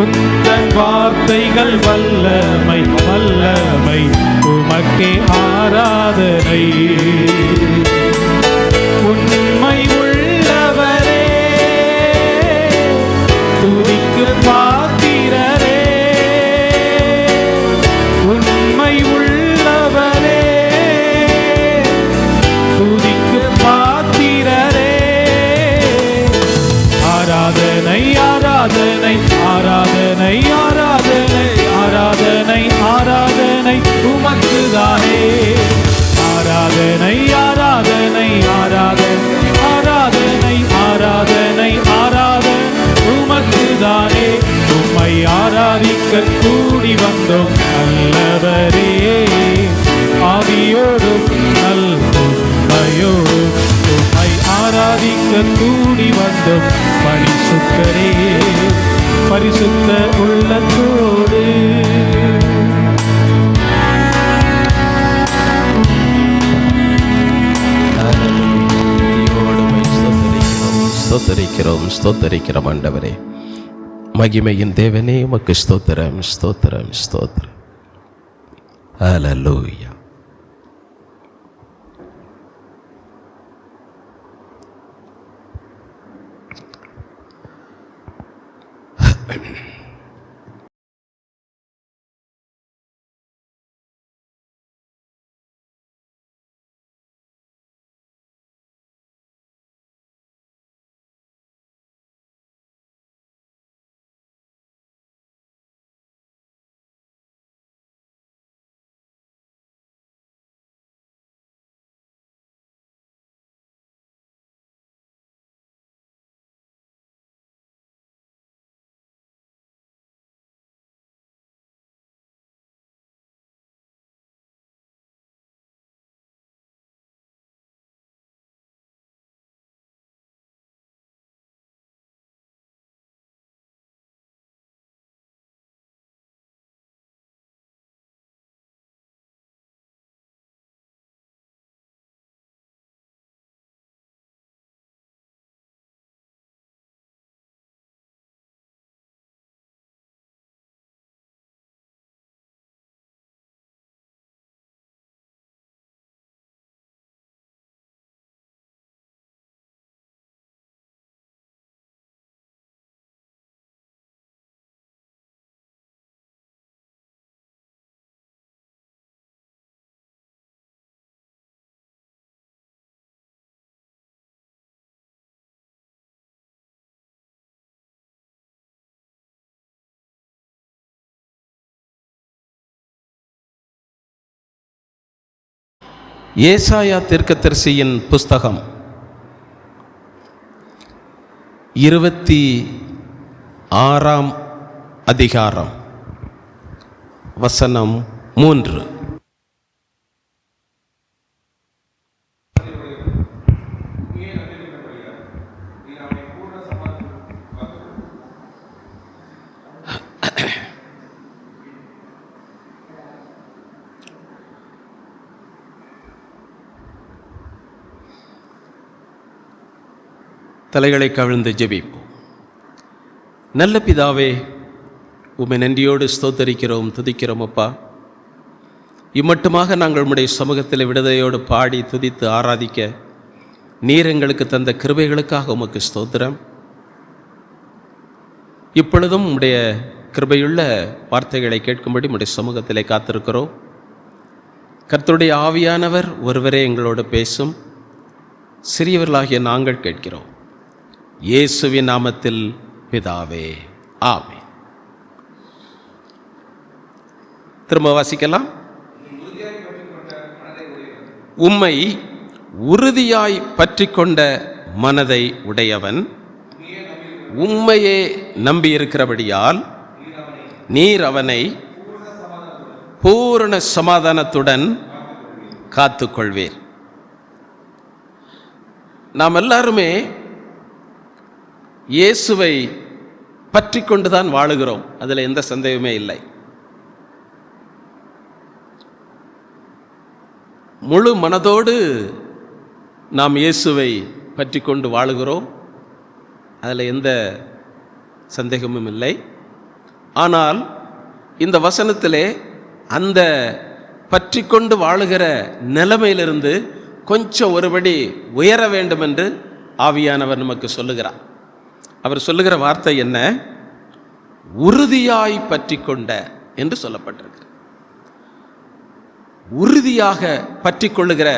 உந்தன் வார்த்தைகள் வல்லமை வல்லமை, உமக்கே ஆராதனை. உண்மை உள்ளவரே, துதிக்கு பாத்திரரே. உண்மை உள்ளவரே, துதிக்கு பாத்திரரே. ஆராதனை ஆராதனை ஆராதனை ஆராதனை உமக்குதானே. ஆராதனை ஆராதனை ஆராதனை ஆராதனை ஆராதனை ஆராதனை உமக்குதானே. உம்மை ஆராதிக்க கூடி வந்தோம் நல்லவரே, ஆவியோடும் நல் உண்மையோடும் உம்மை ஆராதிக்க கூடி வந்தோம் பரிசுத்தரே, பரிசுத்த உள்ளத்தோடு. ஸ்தோத்தரிக்கிறோம் ஸ்தோத்தரிக்கிறோம் ஆண்டவரே. மகிமையின் தேவனே உமக்கு ஸ்தோத்திரம் ஸ்தோத்திரம் ஸ்தோத்திரம். ஹல்லேலூயா. ஏசாயா தீர்க்கதரிசியின் புஸ்தகம் 26ஆம் அதிகாரம் வசனம் 3. தலைகளை கவிழ்ந்து ஜெபிப்போம். நல்ல பிதாவே, உம்மை நன்றியோடு ஸ்தோத்தரிக்கிறோம், துதிக்கிறோம் அப்பா. இம்மட்டுமாக நாங்கள் உம்முடைய சமூகத்தில் விடுதலையோடு பாடி துதித்து ஆராதிக்க நீர் எங்களுக்கு தந்த கிருபைகளுக்காக உமக்கு ஸ்தோத்திரம். இப்பொழுதும் உம்முடைய கிருபையுள்ள வார்த்தைகளை கேட்கும்படி உம்முடைய சமூகத்திலே காத்திருக்கிறோம். கர்த்தருடைய ஆவியானவர் ஒருவரே எங்களோடு பேசும். சிறியவர்களாகிய நாங்கள் கேட்கிறோம். இயேசுவின் நாமத்தில் பிதாவே, ஆமென். திரும்ப வாசிக்கலாம். உம்மை உறுதியாய் பற்றி கொண்ட மனதை உடையவன் உம்மையே நம்பியிருக்கிறபடியால் நீர் அவனை பூரண சமாதானத்துடன் காத்துக்கொள்வீர். நாம் எல்லாருமே இயேசுவை பற்றி கொண்டுதான் வாழுகிறோம், அதில் எந்த சந்தேகமே இல்லை. முழு மனதோடு நாம் இயேசுவை பற்றி கொண்டு வாழுகிறோம், அதில் எந்த சந்தேகமும் இல்லை. ஆனால் இந்த வசனத்திலே அந்த பற்றி கொண்டு வாழுகிற நிலைமையிலிருந்து கொஞ்சம் ஒருபடி உயர வேண்டும் என்று ஆவியானவர் நமக்கு சொல்லுகிறார். அவர் சொல்லுகிற வார்த்தை என்ன? உறுதியாய் பற்றி கொண்ட என்று சொல்லப்பட்டிருக்கு. உறுதியாக பற்றி கொள்ளுகிற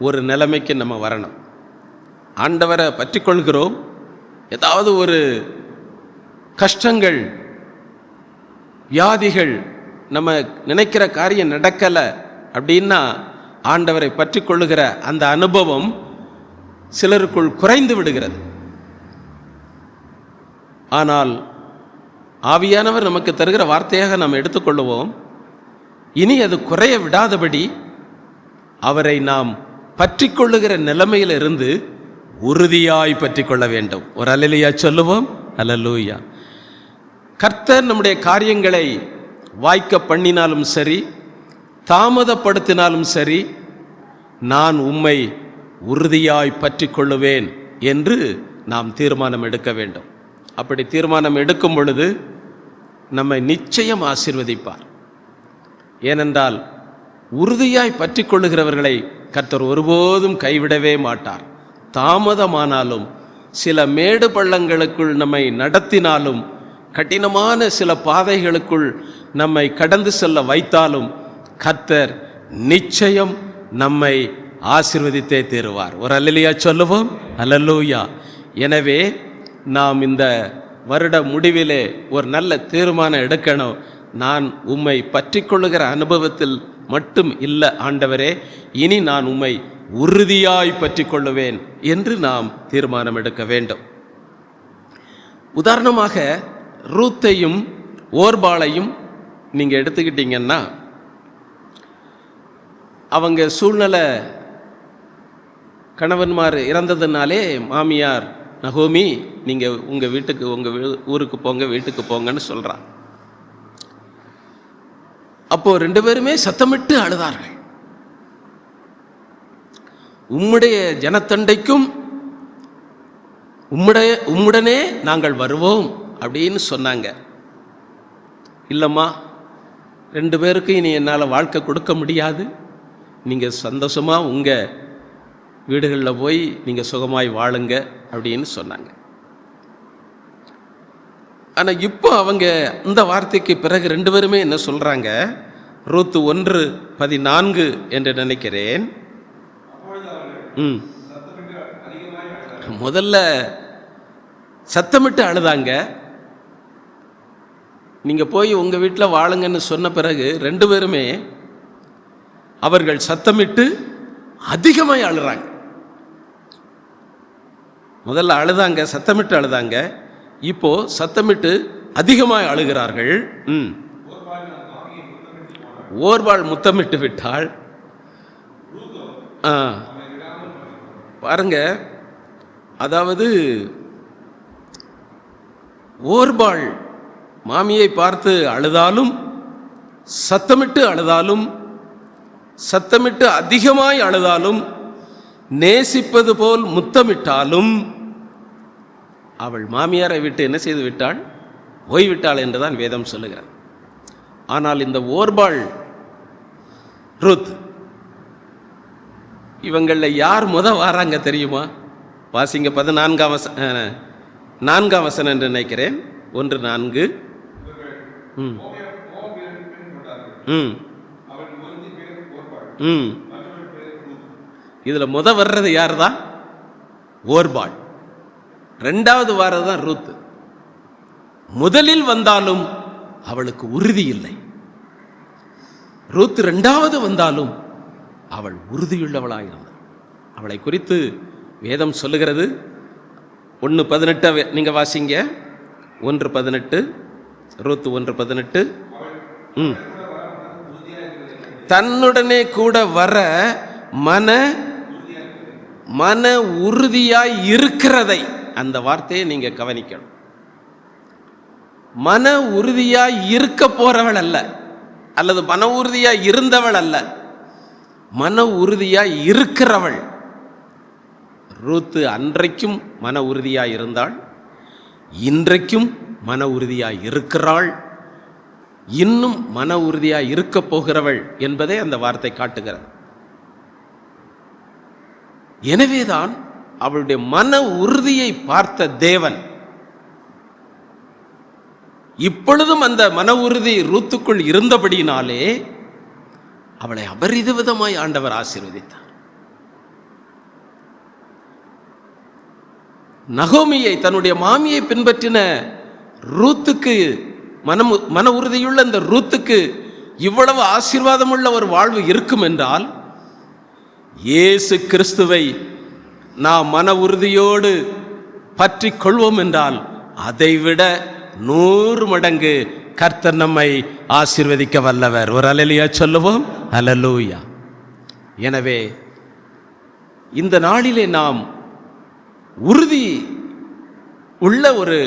ஒரு நிலைமைக்கு நம்ம வரணும். ஆண்டவரை பற்றி கொள்கிறோம், ஏதாவது ஒரு கஷ்டங்கள் வியாதிகள், நம்ம நினைக்கிற காரியம் நடக்கலை அப்படின்னா ஆண்டவரை பற்றி கொள்ளுகிற அந்த அனுபவம் சிலருக்குள் குறைந்து விடுகிறது. ஆனால் ஆவியானவர் நமக்கு தருகிற வார்த்தையாக நாம் எடுத்துக்கொள்ளுவோம், இனி அது குறைய விடாதபடி அவரை நாம் பற்றி கொள்ளுகிற நிலைமையிலிருந்து உறுதியாய் பற்றி கொள்ள வேண்டும். ஒரு அல்லேலூயா சொல்லுவோம். அல்லேலூயா. கர்த்தர் நம்முடைய காரியங்களை வாய்க்க பண்ணினாலும் சரி, தாமதப்படுத்தினாலும் சரி, நான் உம்மை உறுதியாய் பற்றி கொள்ளுவேன் என்று நாம் தீர்மானம் எடுக்க வேண்டும். அப்படி தீர்மானம் எடுக்கும் பொழுது நம்மை நிச்சயம் ஆசீர்வதிப்பார். ஏனென்றால் உறுதியாய் பற்றி கொள்ளுகிறவர்களை கர்த்தர் ஒருபோதும் கைவிடவே மாட்டார். தாமதமானாலும், சில மேடு பள்ளங்களுக்குள் நம்மை நடத்தினாலும், கடினமான சில பாதைகளுக்குள் நம்மை கடந்து செல்ல வைத்தாலும் கர்த்தர் நிச்சயம் நம்மை ஆசீர்வதித்தே தீருவார். ஒரு அல்லேலூயா சொல்லுவோம். அல்லேலூயா. எனவே நாம் இந்த வருட முடிவிலே ஒரு நல்ல தீர்மானம் எடுக்கணும். நான் உம்மை பற்றி கொள்ளுகிற அனுபவத்தில் மட்டும் இல்லை ஆண்டவரே, இனி நான் உம்மை உறுதியாய் பற்றி கொள்ளுவேன் என்று நாம் தீர்மானம் எடுக்க வேண்டும். உதாரணமாக ரூத்தையும் ஓர்பாளையும் நீங்கள் எடுத்துக்கிட்டீங்கன்னா, அவங்க சூழ்நிலை, கணவன்மார் இறந்ததுனாலே மாமியார் நகோமி நீங்கள் உங்கள் வீட்டுக்கு, உங்கள் ஊருக்கு போங்க, வீட்டுக்கு போங்கன்னு சொல்கிறான். அப்போது 2 பேருமே சத்தமிட்டு அழுதார்கள். உம்முடைய ஜனத்தண்டைக்கும் உம்முடனே நாங்கள் வருவோம் அப்படின்னு சொன்னாங்க. இல்லைம்மா, 2 பேருக்கும் இனி என்னால் வாழ்க்கை கொடுக்க முடியாது, நீங்கள் சந்தோஷமாக உங்கள் வீடுகளில் போய் நீங்கள் சுகமாய் வாழுங்க அப்படின்னு சொன்னாங்க. ஆனால் இப்போ அவங்க இந்த வார்த்தைக்கு பிறகு 2 பேருமே என்ன சொல்கிறாங்க? ரூத்து 1:14 என்று நினைக்கிறேன். முதல்ல சத்தமிட்டு அழுதாங்க. நீங்கள் போய் உங்கள் வீட்டில் வாழுங்கன்னு சொன்ன பிறகு 2 பேருமே அவர்கள் சத்தமிட்டு அதிகமாக அழுறாங்க. முதல்ல அழுதாங்க, சத்தமிட்டு அழுதாங்க. இப்போ சத்தமிட்டு அதிகமாக அழுகிறார்கள். ஓர்பாள் முத்தமிட்டு விட்டாள். பாருங்க, அதாவது ஓர்பாள் மாமியை பார்த்து அழுதாலும், சத்தமிட்டு அழுதாலும், சத்தமிட்டு அதிகமாய் அழுதாலும், நேசிப்பது போல் முத்தமிட்டாலும் அவள் மாமியாரை விட்டு என்ன செய்து விட்டாள்? போய்விட்டாள் என்றுதான் வேதம் சொல்லுகிறார். ஆனால் இந்த ஓர்பாள், ரூத், இவங்களில் யார் வாராங்க தெரியுமா? வாசிங்க 14ஆம் வசனம் என்று நினைக்கிறேன். 1:4. இதில் வர்றது யார் தான்? ஓர்பாள். 2வது வாரது தான் ரூத். முதலில் வந்தாலும் அவளுக்கு உறுதி இல்லை. ரூத் 2வது வந்தாலும் அவள் உறுதியுள்ளவளாயிருந்தாள். அவளை குறித்து வேதம் சொல்லுகிறது. 1:18 நீங்க வாசிங்க. 1:18, ரூத் 1:18. தன்னுடனே கூட வர மன உறுதியாய் இருக்கிறதை, அந்த வார்த்தையை நீங்க கவனிக்கணும். மன உறுதியாய் இருக்க போறவள் அல்ல, அல்லது மன உறுதியாய் இருந்தவள் அல்ல, மன உறுதியாய் இருக்கிறவள். ரூத்து அன்றைக்கும் மன உறுதியாய் இருந்தாள், இன்றைக்கும் மன உறுதியாய் இருக்கிறாள், இன்னும் மன உறுதியாய் இருக்க போகிறவள் என்பதை அந்த வார்த்தை காட்டுகிறது. எனவேதான் அவளுடைய மன உறுதியை பார்த்த தேவன் இப்பொழுதும் அந்த மன உறுதி ரூத்துக்குள் இருந்தபடியினாலே அவளை அபரித விதமாய் ஆண்டவர் ஆசீர்வதித்தார். நகோமியை, தன்னுடைய மாமியை பின்பற்றின ரூத்துக்கு மன உறுதியுள்ள இந்த ரூத்துக்கு இவ்வளவு ஆசீர்வாதமுள்ள ஒரு வாழ்வு இருக்கும் என்றால், இயேசு கிறிஸ்துவை நாம் மன உறுதியோடு பற்றி கொள்வோம் என்றால் அதைவிட 100 மடங்கு கர்த்தர் நம்மை ஆசீர்வதிக்க வல்லவர். ஒரு அல்லேலூயா சொல்லுவோம். அல்லேலூயா. எனவே இந்த நாளிலே நாம் உறுதி உள்ள ஒரு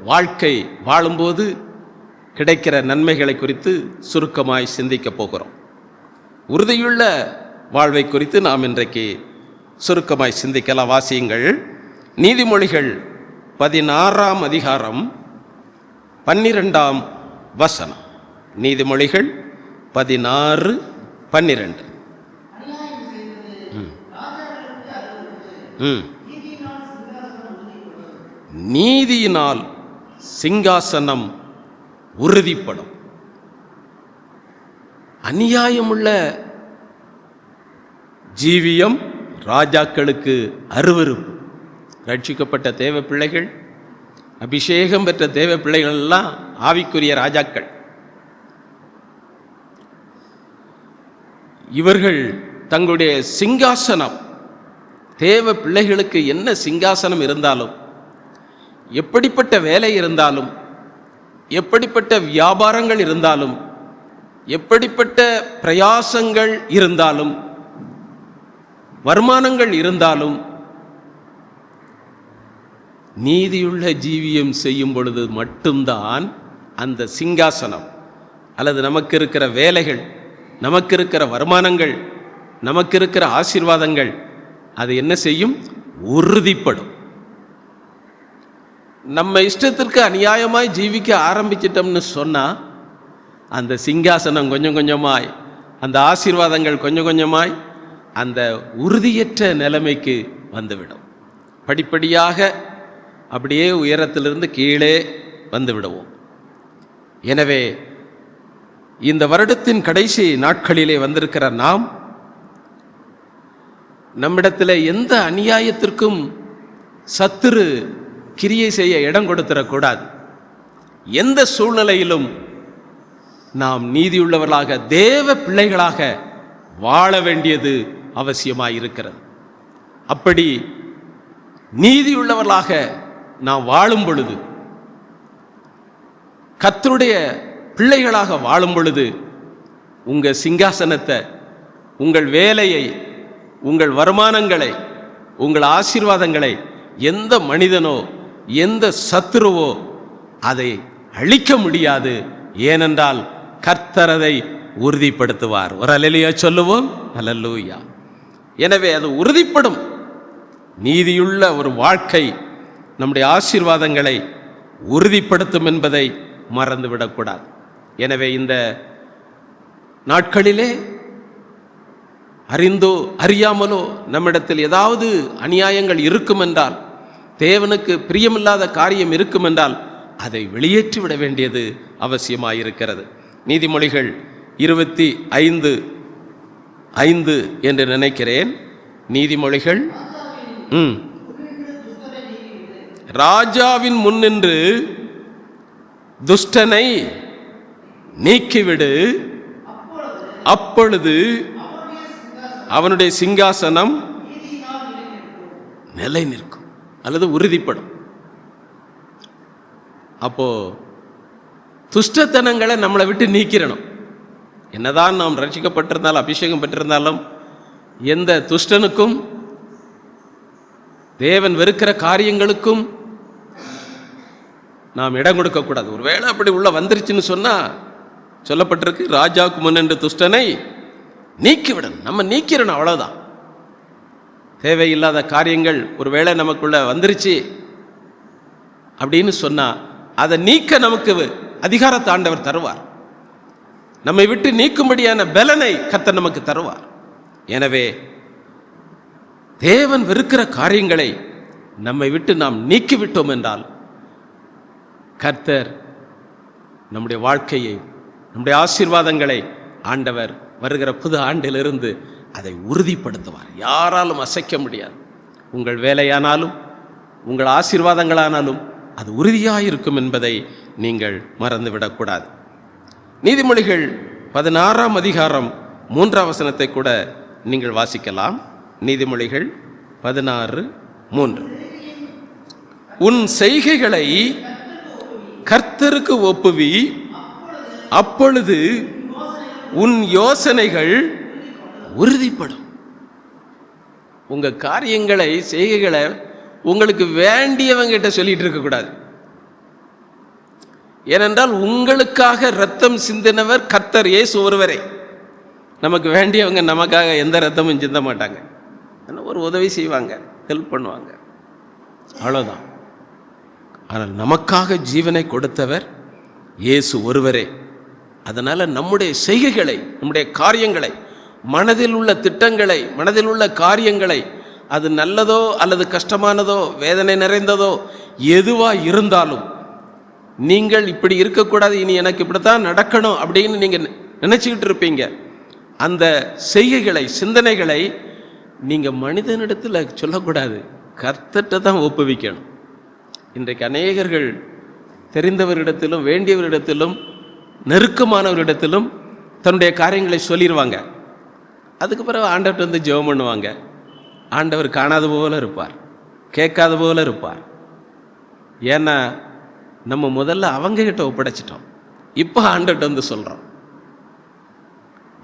வாழ்க்கை வாழும்போது கிடைக்கிற நன்மைகளை குறித்து சுருக்கமாய் சிந்திக்க போகிறோம். உறுதியுள்ள வாழ்வை குறித்து நாம் இன்றைக்கு சுருக்கமாய் சிந்திக்கலாம். வாசியுங்கள். நீதிமொழிகள் 16ஆம் அதிகாரம் 12ஆம் வசனம். நீதிமொழிகள் 16:12. நீதியினால் சிங்காசனம் உறுதிப்படும். அநியாயமுள்ள ஜீவியம் ராஜாக்களுக்கு அருவருப்பு. ரட்சிக்கப்பட்ட தேவ பிள்ளைகள், அபிஷேகம் பெற்ற தேவ பிள்ளைகள் எல்லாம் ஆவிக்குரிய ராஜாக்கள். இவர்கள் தங்களுடைய சிங்காசனம், தேவ பிள்ளைகளுக்கு என்ன சிங்காசனம் இருந்தாலும், எப்படிப்பட்ட வேலை இருந்தாலும், எப்படிப்பட்ட வியாபாரங்கள் இருந்தாலும், எப்படிப்பட்ட பிரயாசங்கள் இருந்தாலும், வருமானங்கள் இருந்தாலும், நீதியுள்ள ஜீவியம் செய்யும் பொழுது மட்டும்தான் அந்த சிங்காசனம் அல்லது நமக்கு இருக்கிற வேலைகள், நமக்கு இருக்கிற வருமானங்கள், நமக்கு இருக்கிற ஆசீர்வாதங்கள் அது என்ன செய்யும்? உறுதிப்படும். நம்ம இஷ்டத்திற்கு அநியாயமாய் ஜீவிக்க ஆரம்பிச்சிட்டோம்னு சொன்னால் அந்த சிங்காசனம் கொஞ்சம் கொஞ்சமாய், அந்த ஆசீர்வாதங்கள் கொஞ்சம் கொஞ்சமாய் அந்த உறுதியற்ற நிலைமைக்கு வந்துவிடும். படிப்படியாக அப்படியே உயரத்திலிருந்து கீழே வந்து விடுவோம். எனவே இந்த வருடத்தின் கடைசி நாட்களிலே வந்திருக்கிற நாம் நம்மிடத்தில் எந்த அநியாயத்திற்கும் சத்துரு கிரியை செய்ய இடம் கொடுத்துடக்கூடாது. எந்த சூழ்நிலையிலும் நாம் நீதியுள்ளவர்களாக, தேவ பிள்ளைகளாக வாழ வேண்டியது அவசியமாயிருக்கிறது. அப்படி நீதியுள்ளவர்களாக நாம் வாழும் பொழுது, கர்த்தருடைய பிள்ளைகளாக வாழும் பொழுது, உங்கள் சிங்காசனத்தை, உங்கள் வேலையை, உங்கள் வருமானங்களை, உங்கள் ஆசீர்வாதங்களை எந்த மனிதனோ எந்த சத்துருவோ அதை அழிக்க முடியாது. ஏனென்றால் கர்த்தர் அதை உறுதிப்படுத்துவார். ஒரு அல்லேலூயா சொல்லுவோம். அல்லேலூயா. எனவே அது உறுதிப்படும். நீதியுள்ள ஒரு வாழ்க்கை நம்முடைய ஆசீர்வாதங்களை உறுதிப்படுத்தும் என்பதை மறந்துவிடக்கூடாது. எனவே இந்த நாட்களிலே அறிந்தோ அறியாமலோ நம்மிடத்தில் ஏதாவது அநியாயங்கள் இருக்கும் என்றால், தேவனுக்கு பிரியமில்லாத காரியம் இருக்கும் என்றால் அதை வெளியேற்றிவிட வேண்டியது அவசியமாயிருக்கிறது. நீதிமொழிகள் 25:5 என்று நினைக்கிறேன். நீதிமொழிகள் ராஜாவின் முன்னின்று துஷ்டனை நீக்கிவிடு, அப்பொழுது அவனுடைய சிங்காசனம் நிலை நிற்கும் அல்லது உறுதிப்படும். அப்போ துஷ்டத்தனங்களை நம்மளை விட்டு நீக்கிறணும். என்னதான் நாம் ரட்சிக்கப்பட்டிருந்தாலும், அபிஷேகம் பெற்றிருந்தாலும், எந்த துஷ்டனுக்கும், தேவன் வெறுக்கிற காரியங்களுக்கும் நாம் இடம் கொடுக்கக்கூடாது. ஒருவேளை அப்படி உள்ள வந்துருச்சுன்னு சொன்னா சொல்லப்பட்டிருக்கு, ராஜாவுக்கு முன்னென்று துஷ்டனை நீக்கிவிடணும். நம்ம நீக்கிறணும், அவ்வளவுதான். தேவையில்லாத காரியங்கள் ஒருவேளை நமக்குள்ள வந்துருச்சு அப்படின்னு சொன்னா அதை நீக்க நமக்கு அதிகாரத்தை ஆண்டவர் தருவார். நம்மை விட்டு நீக்கும்படியான பலனை கர்த்தர் நமக்கு தருவார். எனவே தேவன் வெறுக்கிற காரியங்களை நம்மை விட்டு நாம் நீக்கிவிட்டோம் என்றால் கர்த்தர் நம்முடைய வாழ்க்கையை, நம்முடைய ஆசீர்வாதங்களை ஆண்டவர் வருகிற புது ஆண்டிலிருந்து அதை உறுதிப்படுத்துவார். யாராலும் அசைக்க முடியாது. உங்கள் வேலையானாலும் உங்கள் ஆசீர்வாதங்களானாலும் அது உறுதியாக இருக்கும் என்பதை நீங்கள் மறந்துவிடக்கூடாது. நீதிமொழிகள் 16ஆம் அதிகாரம் 3ஆம் வசனத்தை கூட நீங்கள் வாசிக்கலாம். நீதிமொழிகள் 16:3. உன் செய்கைகளை கர்த்தருக்கு ஒப்புவி, அப்பொழுது உன் யோசனைகள் உறுதிப்படும். உங்க காரியங்களை, செய்கைகளை உங்களுக்கு வேண்டியவங்கிட்ட சொல்லிட்டு இருக்கக்கூடாது. ஏனென்றால் உங்களுக்காக ரத்தம் சிந்தினவர் கர்த்தர் இயேசு ஒருவரே. நமக்கு வேண்டியவங்க நமக்காக எந்த ரத்தமும் சிந்த மாட்டாங்க. ஒரு உதவி செய்வாங்க, ஹெல்ப் பண்ணுவாங்க, அவ்வளோதான். ஆனால் நமக்காக ஜீவனை கொடுத்தவர் இயேசு ஒருவரே. அதனால் நம்முடைய செய்கைகளை, நம்முடைய காரியங்களை, மனதில் உள்ள திட்டங்களை, மனதில் உள்ள காரியங்களை, அது நல்லதோ அல்லது கஷ்டமானதோ வேதனை நிறைந்ததோ எதுவாக இருந்தாலும் நீங்கள் இப்படி இருக்கக்கூடாது, இனி எனக்கு இப்படித்தான் நடக்கணும் அப்படின்னு நீங்கள் நினச்சிக்கிட்டு இருப்பீங்க. அந்த செய்கைகளை, சிந்தனைகளை நீங்கள் மனிதனிடத்தில் சொல்லக்கூடாது, கர்த்தர்கிட்ட தான் ஒப்புவிக்கணும். இன்றைக்கு அநேகர்கள் தெரிந்தவரிடத்திலும் வேண்டியவரிடத்திலும் நெருக்கமானவரிடத்திலும் தன்னுடைய காரியங்களை சொல்லிடுவாங்க. அதுக்கு பிறகு ஆண்டவர்கிட்ட வந்து ஜெபம் பண்ணுவாங்க. ஆண்டவர் காணாத போல இருப்பார், கேட்காத போல இருப்பார். ஏன்னா நம்ம முதல்ல அவங்ககிட்ட ஒப்படைச்சிட்டோம். இப்போ ஆண்டவர்கிட்ட வந்து சொல்கிறோம்.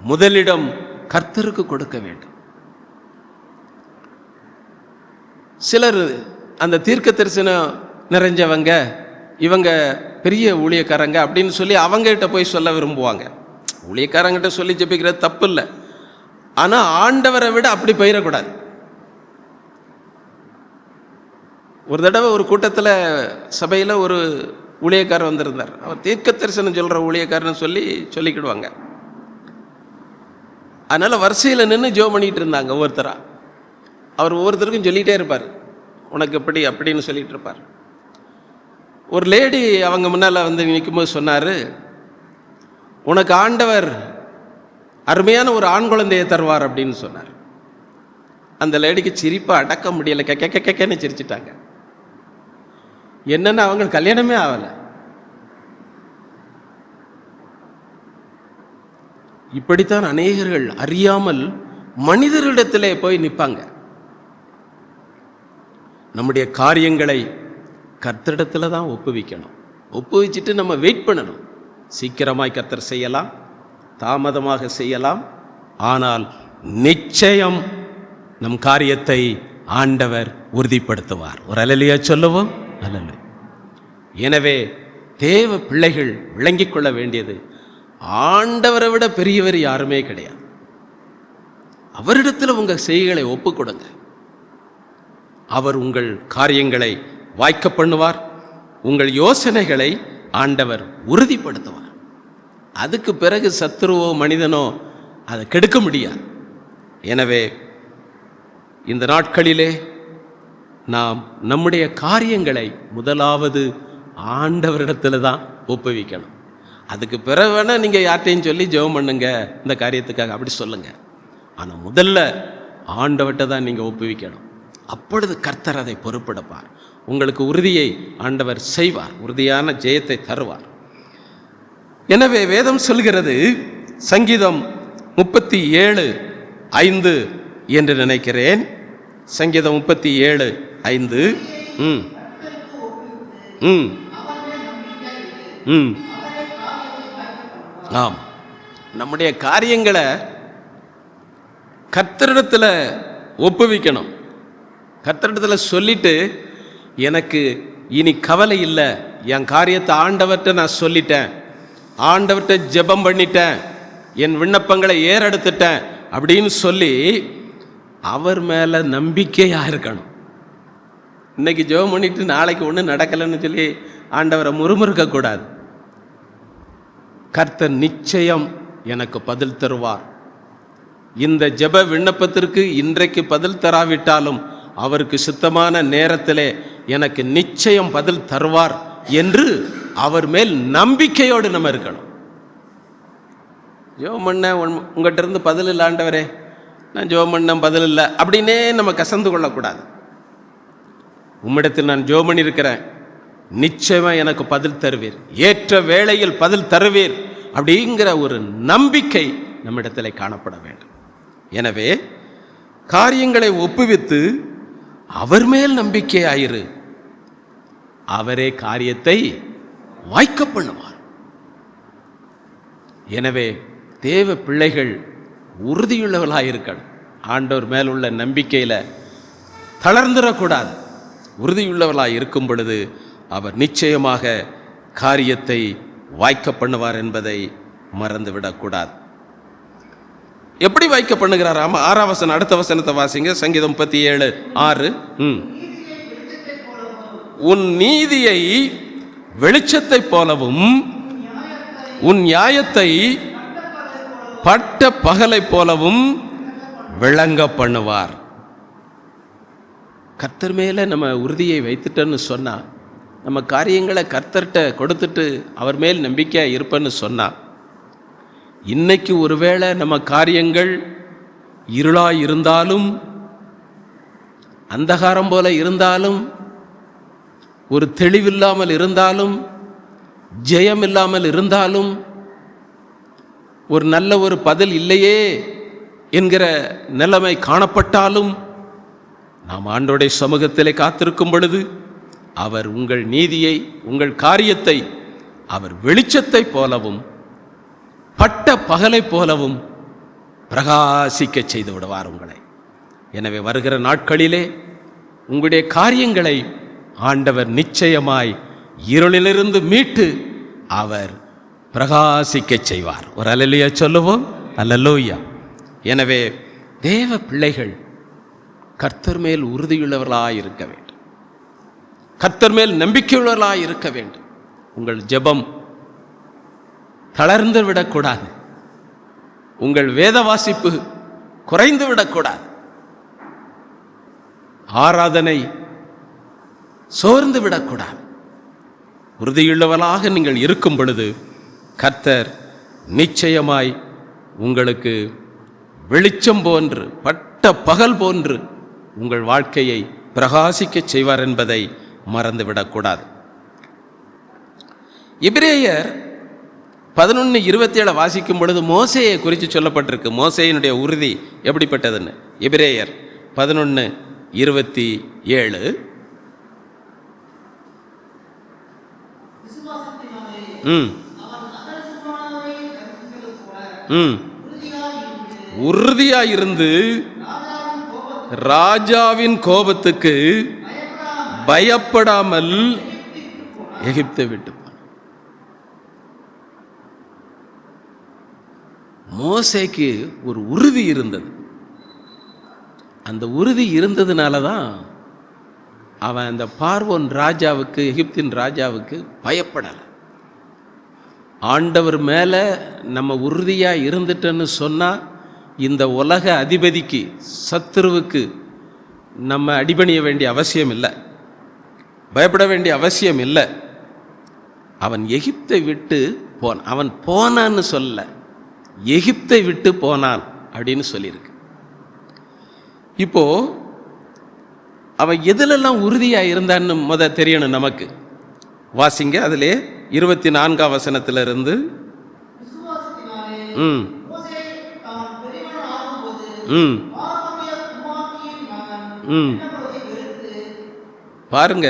முதலிடம் கர்த்தருக்கு கொடுக்க வேண்டும். சிலர் அந்த தீர்க்க தரிசனம் நிறைஞ்சவங்க, இவங்க பெரிய ஊழியக்காரங்க அப்படின்னு சொல்லி அவங்ககிட்ட போய் சொல்ல விரும்புவாங்க. ஊழியக்காரங்கிட்ட சொல்லி ஜெபிக்கிறது தப்பு இல்லை, ஆனால் ஆண்டவரை விட அப்படி போயிடக்கூடாது. ஒரு தடவை ஒரு கூட்டத்தில் சபையில் ஒரு ஊழியக்காரர் வந்திருந்தார். அவர் தீர்க்க தரிசனம் சொல்கிற ஊழியக்காரன்னு சொல்லிக்கிடுவாங்க. அதனால் வரிசையில் நின்று ஜெபம் பண்ணிகிட்டு இருந்தாங்க ஒவ்வொருத்தராக. அவர் ஒவ்வொருத்தருக்கும் சொல்லிகிட்டே இருப்பார், உனக்கு எப்படி அப்படின்னு சொல்லிகிட்டு இருப்பார். ஒரு லேடி அவங்க முன்னால் வந்து நிற்கும்போது சொன்னார், உனக்கு ஆண்டவர் அருமையான ஒரு ஆண் குழந்தையை தருவார் அப்படின்னு சொன்னார். அந்த லேடிக்கு சிரிப்பை அடக்க முடியலை, கேன்னு சிரிச்சிட்டாங்க. என்னன்னா அவங்க கல்யாணமே ஆகலை. இப்படித்தான் அநேகர்கள் அறியாமல் மனிதர்களிடத்திலே போய் நிற்பாங்க. நம்முடைய காரியங்களை கர்த்தரிடத்தில் தான் ஒப்புவிக்கணும். ஒப்புவிச்சுட்டு நம்ம வெயிட் பண்ணணும். சீக்கிரமாய் கர்த்தர் செய்யலாம், தாமதமாக செய்யலாம், ஆனால் நிச்சயம் நம் காரியத்தை ஆண்டவர் உறுதிப்படுத்துவார். ஒரு அல்லேலூயா சொல்லுவோம். அல்லேலூயா. எனவே தேவ பிள்ளைகள் விளங்கிக் கொள்ள வேண்டியது, ஆண்டவரை விட பெரியவர் யாருமே கிடையாது. அவரிடத்தில் உங்கள் செய்கைகளை ஒப்பு கொடுங்க. அவர் உங்கள் காரியங்களை வாய்க்க பண்ணுவார். உங்கள் யோசனைகளை ஆண்டவர் உறுதிப்படுத்துவார். அதுக்கு பிறகு சத்துருவோ மனிதனோ அதை கெடுக்க முடியாது. எனவே இந்த நாட்களிலே நாம் நம்முடைய காரியங்களை முதலாவது ஆண்டவரிடத்தில் தான் ஒப்புவிக்கணும். அதுக்கு பிறகு வேணால் நீங்கள் யார்ட்டையும் சொல்லி ஜெபம் பண்ணுங்க இந்த காரியத்துக்காக, அப்படி சொல்லுங்கள். ஆனால் முதல்ல ஆண்டவர்கிட்ட தான் நீங்கள் ஒப்புவிக்கணும். அப்பொழுது கர்த்தர் அதை பொறுப்பெடுப்பார். உங்களுக்கு உறுதியை ஆண்டவர் செய்வார், உறுதியான ஜெயத்தை தருவார். எனவே வேதம் சொல்கிறது, சங்கீதம் 37:5 என்று நினைக்கிறேன். சங்கீதம் 37:5. ஆம், நம்முடைய காரியங்களை கர்த்தரிடத்தில் ஒப்புவிக்கணும். கர்த்தரிடத்தில் சொல்லிட்டு, எனக்கு இனி கவலை இல்லை, என் காரியத்தை ஆண்டவர்கிட்ட நான் சொல்லிட்டேன், ஆண்டவர்கிட்ட ஜெபம் பண்ணிட்டேன், என் விண்ணப்பங்களை ஏறெடுத்துட்டேன் அப்படின்னு சொல்லி அவர் மேலே நம்பிக்கையாக இருக்கணும். இன்னைக்கு ஜெபம் பண்ணிட்டு நாளைக்கு ஒன்றும் நடக்கலைன்னு சொல்லி ஆண்டவரை முறுமுறுக்கக்கூடாது. கர்த்தர் நிச்சயம் எனக்கு பதில் தருவார். இந்த ஜெப விண்ணப்பத்திற்கு இன்றைக்கு பதில் தராவிட்டாலும் அவருக்கு சுத்தமான நேரத்திலே எனக்கு நிச்சயம் பதில் தருவார் என்று அவர் மேல் நம்பிக்கையோடு நம்ம இருக்கணும். ஜெபம் பண்ண உங்கள்கிட்ட இருந்து பதில் இல்லை ஆண்டவரே, நான் ஜெபம் பண்ண பதில் இல்லை அப்படின்னே நம்ம கசந்து கொள்ளக்கூடாது. உம்மிடத்தில் நான் ஜெபம் பண்ணியிருக்கிறேன், நிச்சயமாக எனக்கு பதில் தருவீர், ஏற்ற வேளையில் பதில் தருவீர் அப்படிங்கிற ஒரு நம்பிக்கை நம்மிடத்தில் காணப்பட வேண்டும். எனவே காரியங்களை ஒப்புவித்து அவர் மேல் நம்பிக்கையாயிரு, அவரே காரியத்தை வாய்க்க பண்ணுவார். எனவே தேவ பிள்ளைகள் உறுதியுள்ளவர்களாயிருக்கணும். ஆண்டவர் மேல் உள்ள நம்பிக்கையில் தளர்ந்துடக்கூடாது. உறுதியுள்ளவர்களாக இருக்கும் பொழுது அவர் நிச்சயமாக காரியத்தை வாய்க்க பண்ணுவார் என்பதை மறந்துவிடக்கூடாது. எப்படி வாய்க்க பண்ணுகிறார்? 6ஆம் வசனம், அடுத்த வசனத்தை வாசிங்க. சங்கீதம் 37:6. உன் நீதியை வெளிச்சத்தை போலவும் உன் நியாயத்தை பட்ட பகலை போலவும் விளங்க பண்ணுவார். கர்த்தர் மேலே நம்ம உறுதியை வைத்துட்டோன்னு சொன்னால், நம்ம காரியங்களை கர்த்தர்கிட்ட கொடுத்துட்டு அவர் மேல் நம்பிக்கையாக இருப்பேன்னு சொன்னால், இன்னைக்கு ஒருவேளை நம்ம காரியங்கள் இருளாக இருந்தாலும், அந்தகாரம் போல இருந்தாலும், ஒரு தெளிவில்லாமல் இருந்தாலும், ஜெயம் இல்லாமல் இருந்தாலும், ஒரு நல்ல ஒரு பதில் இல்லையே என்கிற நிலைமை காணப்பட்டாலும், நாம் ஆண்டவருடைய சமூகத்திலே காத்திருக்கும் பொழுது அவர் உங்கள் நீதியை, உங்கள் காரியத்தை அவர் வெளிச்சத்தை போலவும் பட்ட பகலை போலவும் பிரகாசிக்க செய்து விடுவார் உங்களை. எனவே வருகிற நாட்களிலே உங்களுடைய காரியங்களை ஆண்டவர் நிச்சயமாய் இருளிலிருந்து மீட்டு அவர் பிரகாசிக்க செய்வார். ஒரு அல்லேலூயா சொல்லுவோம். அல்லேலூயா. எனவே தேவ பிள்ளைகள் கர்த்தர் மேல் உறுதியுள்ளவர்களாக இருக்க வேண்டும். கர்த்தர் மேல் நம்பிக்கையுள்ளவர்களாக இருக்க வேண்டும். உங்கள் ஜெபம் தளர்ந்து விடக்கூடாது. உங்கள் வேத வாசிப்பு குறைந்து விடக்கூடாது. ஆராதனை சோர்ந்து விடக்கூடாது. உறுதியுள்ளவர்களாக நீங்கள் இருக்கும் பொழுது கர்த்தர் நிச்சயமாய் உங்களுக்கு வெளிச்சம் போன்று, பட்ட பகல் போன்று உங்கள் வாழ்க்கையை பிரகாசிக்க செய்வார் என்பதை மறந்துவிடக்கூடாது. எபிரேயர் 11:27 வாசிக்கும் பொழுது மோசேயை குறித்து சொல்லப்பட்டிருக்கு. மோசேயினுடைய உறுதி எப்படிப்பட்டதுன்னு. எபிரேயர் 11:27. உறுதியாயிருந்து ராஜாவின் கோபத்துக்கு பயப்படாமல் எகிப்தை விட்டு. மோசேக்கு ஒரு உறுதி இருந்தது. அந்த உறுதி இருந்ததுனால தான் அவன் அந்த பார்வோன் ராஜாவுக்கு, எகிப்தின் ராஜாவுக்கு பயப்படலை. ஆண்டவர் மேலே நம்ம உறுதியாக இருந்துட்டோன்னு சொன்னால் இந்த உலக அதிபதிக்கு, சத்துருவுக்கு நம்ம அடிபணிய வேண்டிய அவசியம் இல்லை, பயப்பட வேண்டிய அவசியம் இல்லை. அவன் எகிப்தை விட்டு அவன் போனான்னு சொல்ல, எகிப்தை விட்டு போனான் அப்படின்னு சொல்லியிருக்கு. இப்போ அவன் எதிலெல்லாம் உறுதியாக இருந்தான்னு தெரியணும் நமக்கு. வாசிங்க, அதிலே 24ஆம் வசனத்திலிருந்து. பாருங்க,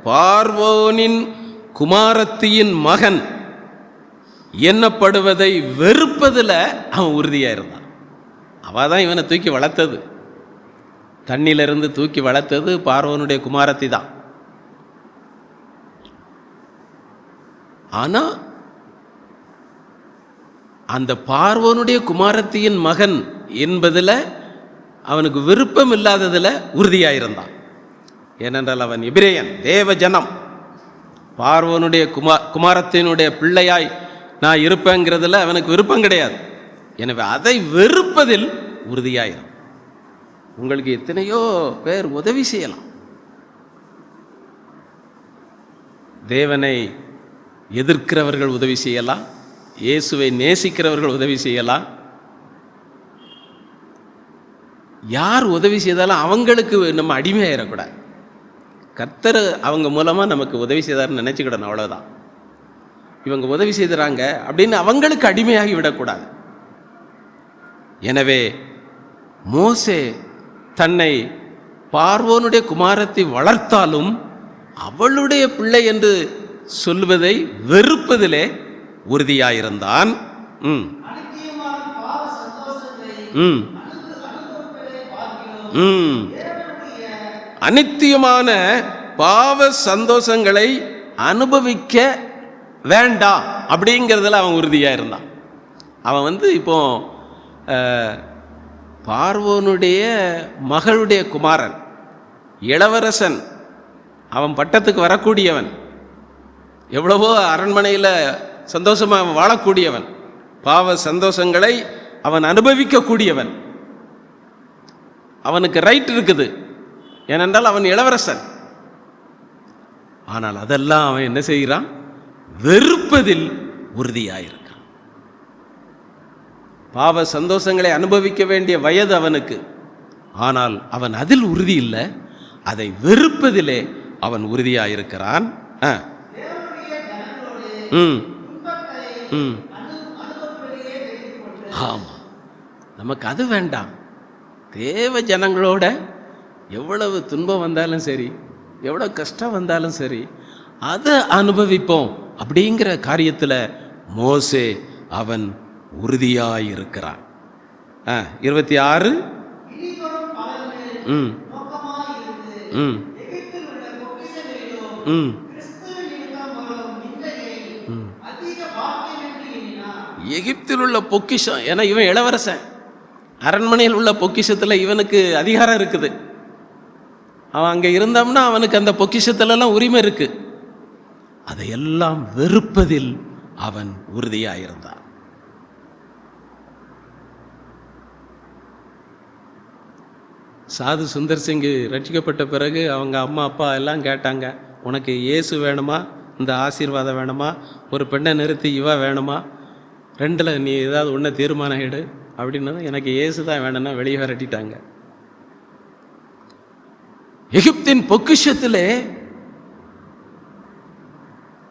பார்வோனின் குமாரத்தியின் மகன் எண்ணப்படுவதை வெறுப்பதில் அவன் உறுதியாக இருந்தான். அவள் தான் இவனை தூக்கி வளர்த்தது, தண்ணியிலிருந்து தூக்கி வளர்த்தது பார்வோனுடைய குமாரத்தி தான். ஆனால் அந்த பார்வோனுடைய குமாரத்தியின் மகன் என்பதில் அவனுக்கு விருப்பம் இல்லாததில் உறுதியாயிருந்தான். ஏனென்றால் அவன் எபிரேயன், தேவ ஜனம். பார்வோனுடைய குமாரத்தினுடைய பிள்ளையாய் நான் இருப்பேங்கிறதுல அவனுக்கு விருப்பம் கிடையாது. எனவே அதை வெறுப்பதில் உறுதியாயிரும். உங்களுக்கு எத்தனையோ பேர் உதவி செய்யலாம். தேவனை எதிர்க்கிறவர்கள் உதவி செய்யலாம், இயேசுவை நேசிக்கிறவர்கள் உதவி செய்யலாம். யார் உதவி செய்தாலும் அவங்களுக்கு நம்ம அடிமையாயிடக்கூடாது. கர்த்தர் அவங்க மூலமாக நமக்கு உதவி செய்தார்னு நினச்சிக்கிடணும், அவ்வளோதான். இவங்க உதவி செய்கிறாங்க அப்படின்னு அவங்களுக்கு அடிமையாகி விடக்கூடாது. எனவே மோசே தன்னை பார்வோனுடைய குமாரத்தை வளர்த்தாலும் அவளுடைய பிள்ளை என்று சொல்வதை வெறுப்பதிலே உறுதியாயிருந்தான். அனித்தியமான பாவ சந்தோஷங்களை அனுபவிக்க வேண்டாம் அப்படிங்கிறதுல அவன் உறுதியா இருந்தான். அவன் இப்போ பார்வோனுடைய மகளுடைய குமாரன், இளவரசன், அவன் பட்டத்துக்கு வரக்கூடியவன், எவ்வளவோ அரண்மனையில் சந்தோஷமாக வாழக்கூடியவன், பாவ சந்தோஷங்களை அவன் அனுபவிக்கக்கூடியவன். அவனுக்கு ரைட் இருக்குது, ஏனென்றால் அவன் இளவரசன். ஆனால் அதெல்லாம் அவன் என்ன செய்கிறான்? வெறுப்பதில் உறுதியாயிருக்கான். பாவ சந்தோஷங்களை அனுபவிக்க வேண்டிய வயது அவனுக்கு, ஆனால் அவன் அதில் உறுதி இல்லை, அதை வெறுப்பதிலே அவன் உறுதியாயிருக்கிறான். ஆமா, நமக்கு அது வேண்டாம். தேவ ஜனங்களோட எவ்வளவு துன்பம் வந்தாலும் சரி, எவ்வளவு கஷ்டம் வந்தாலும் சரி, அதை அனுபவிப்போம் அப்படிங்கிற காரியத்தில் மோசே அவன் உறுதியாயிருக்கிறான். 26 எகிப்தில் உள்ள பொக்கிஷம். ஏன்னா இவன் இளவரசன், அரண்மனையில் உள்ள பொக்கிஷத்தில் இவனுக்கு அதிகாரம் இருக்குது. அவன் அங்கே இருந்தான்னா அவனுக்கு அந்த பொக்கிஷத்துலலாம் உரிமை இருக்கு. அதையெல்லாம் வெறுப்பதில் அவன் உறுதியாயிருந்தான். சாது சுந்தர் சிங் ரட்சிக்கப்பட்ட பிறகு அவங்க அம்மா அப்பா எல்லாம் கேட்டாங்க, உனக்கு இயேசு வேணுமா, இந்த ஆசீர்வாதம் வேணுமா, ஒரு பெண்ணை நிறுத்தி இவ வேணுமா, ரெண்டில் நீ ஏதாவது ஒன்று தீர்மானம் எடு அப்படின்னது. எனக்கு இயேசு தான் வேணும்னா வெளியே விரட்டிட்டாங்க. எகிப்தின் பொக்கிஷத்திலே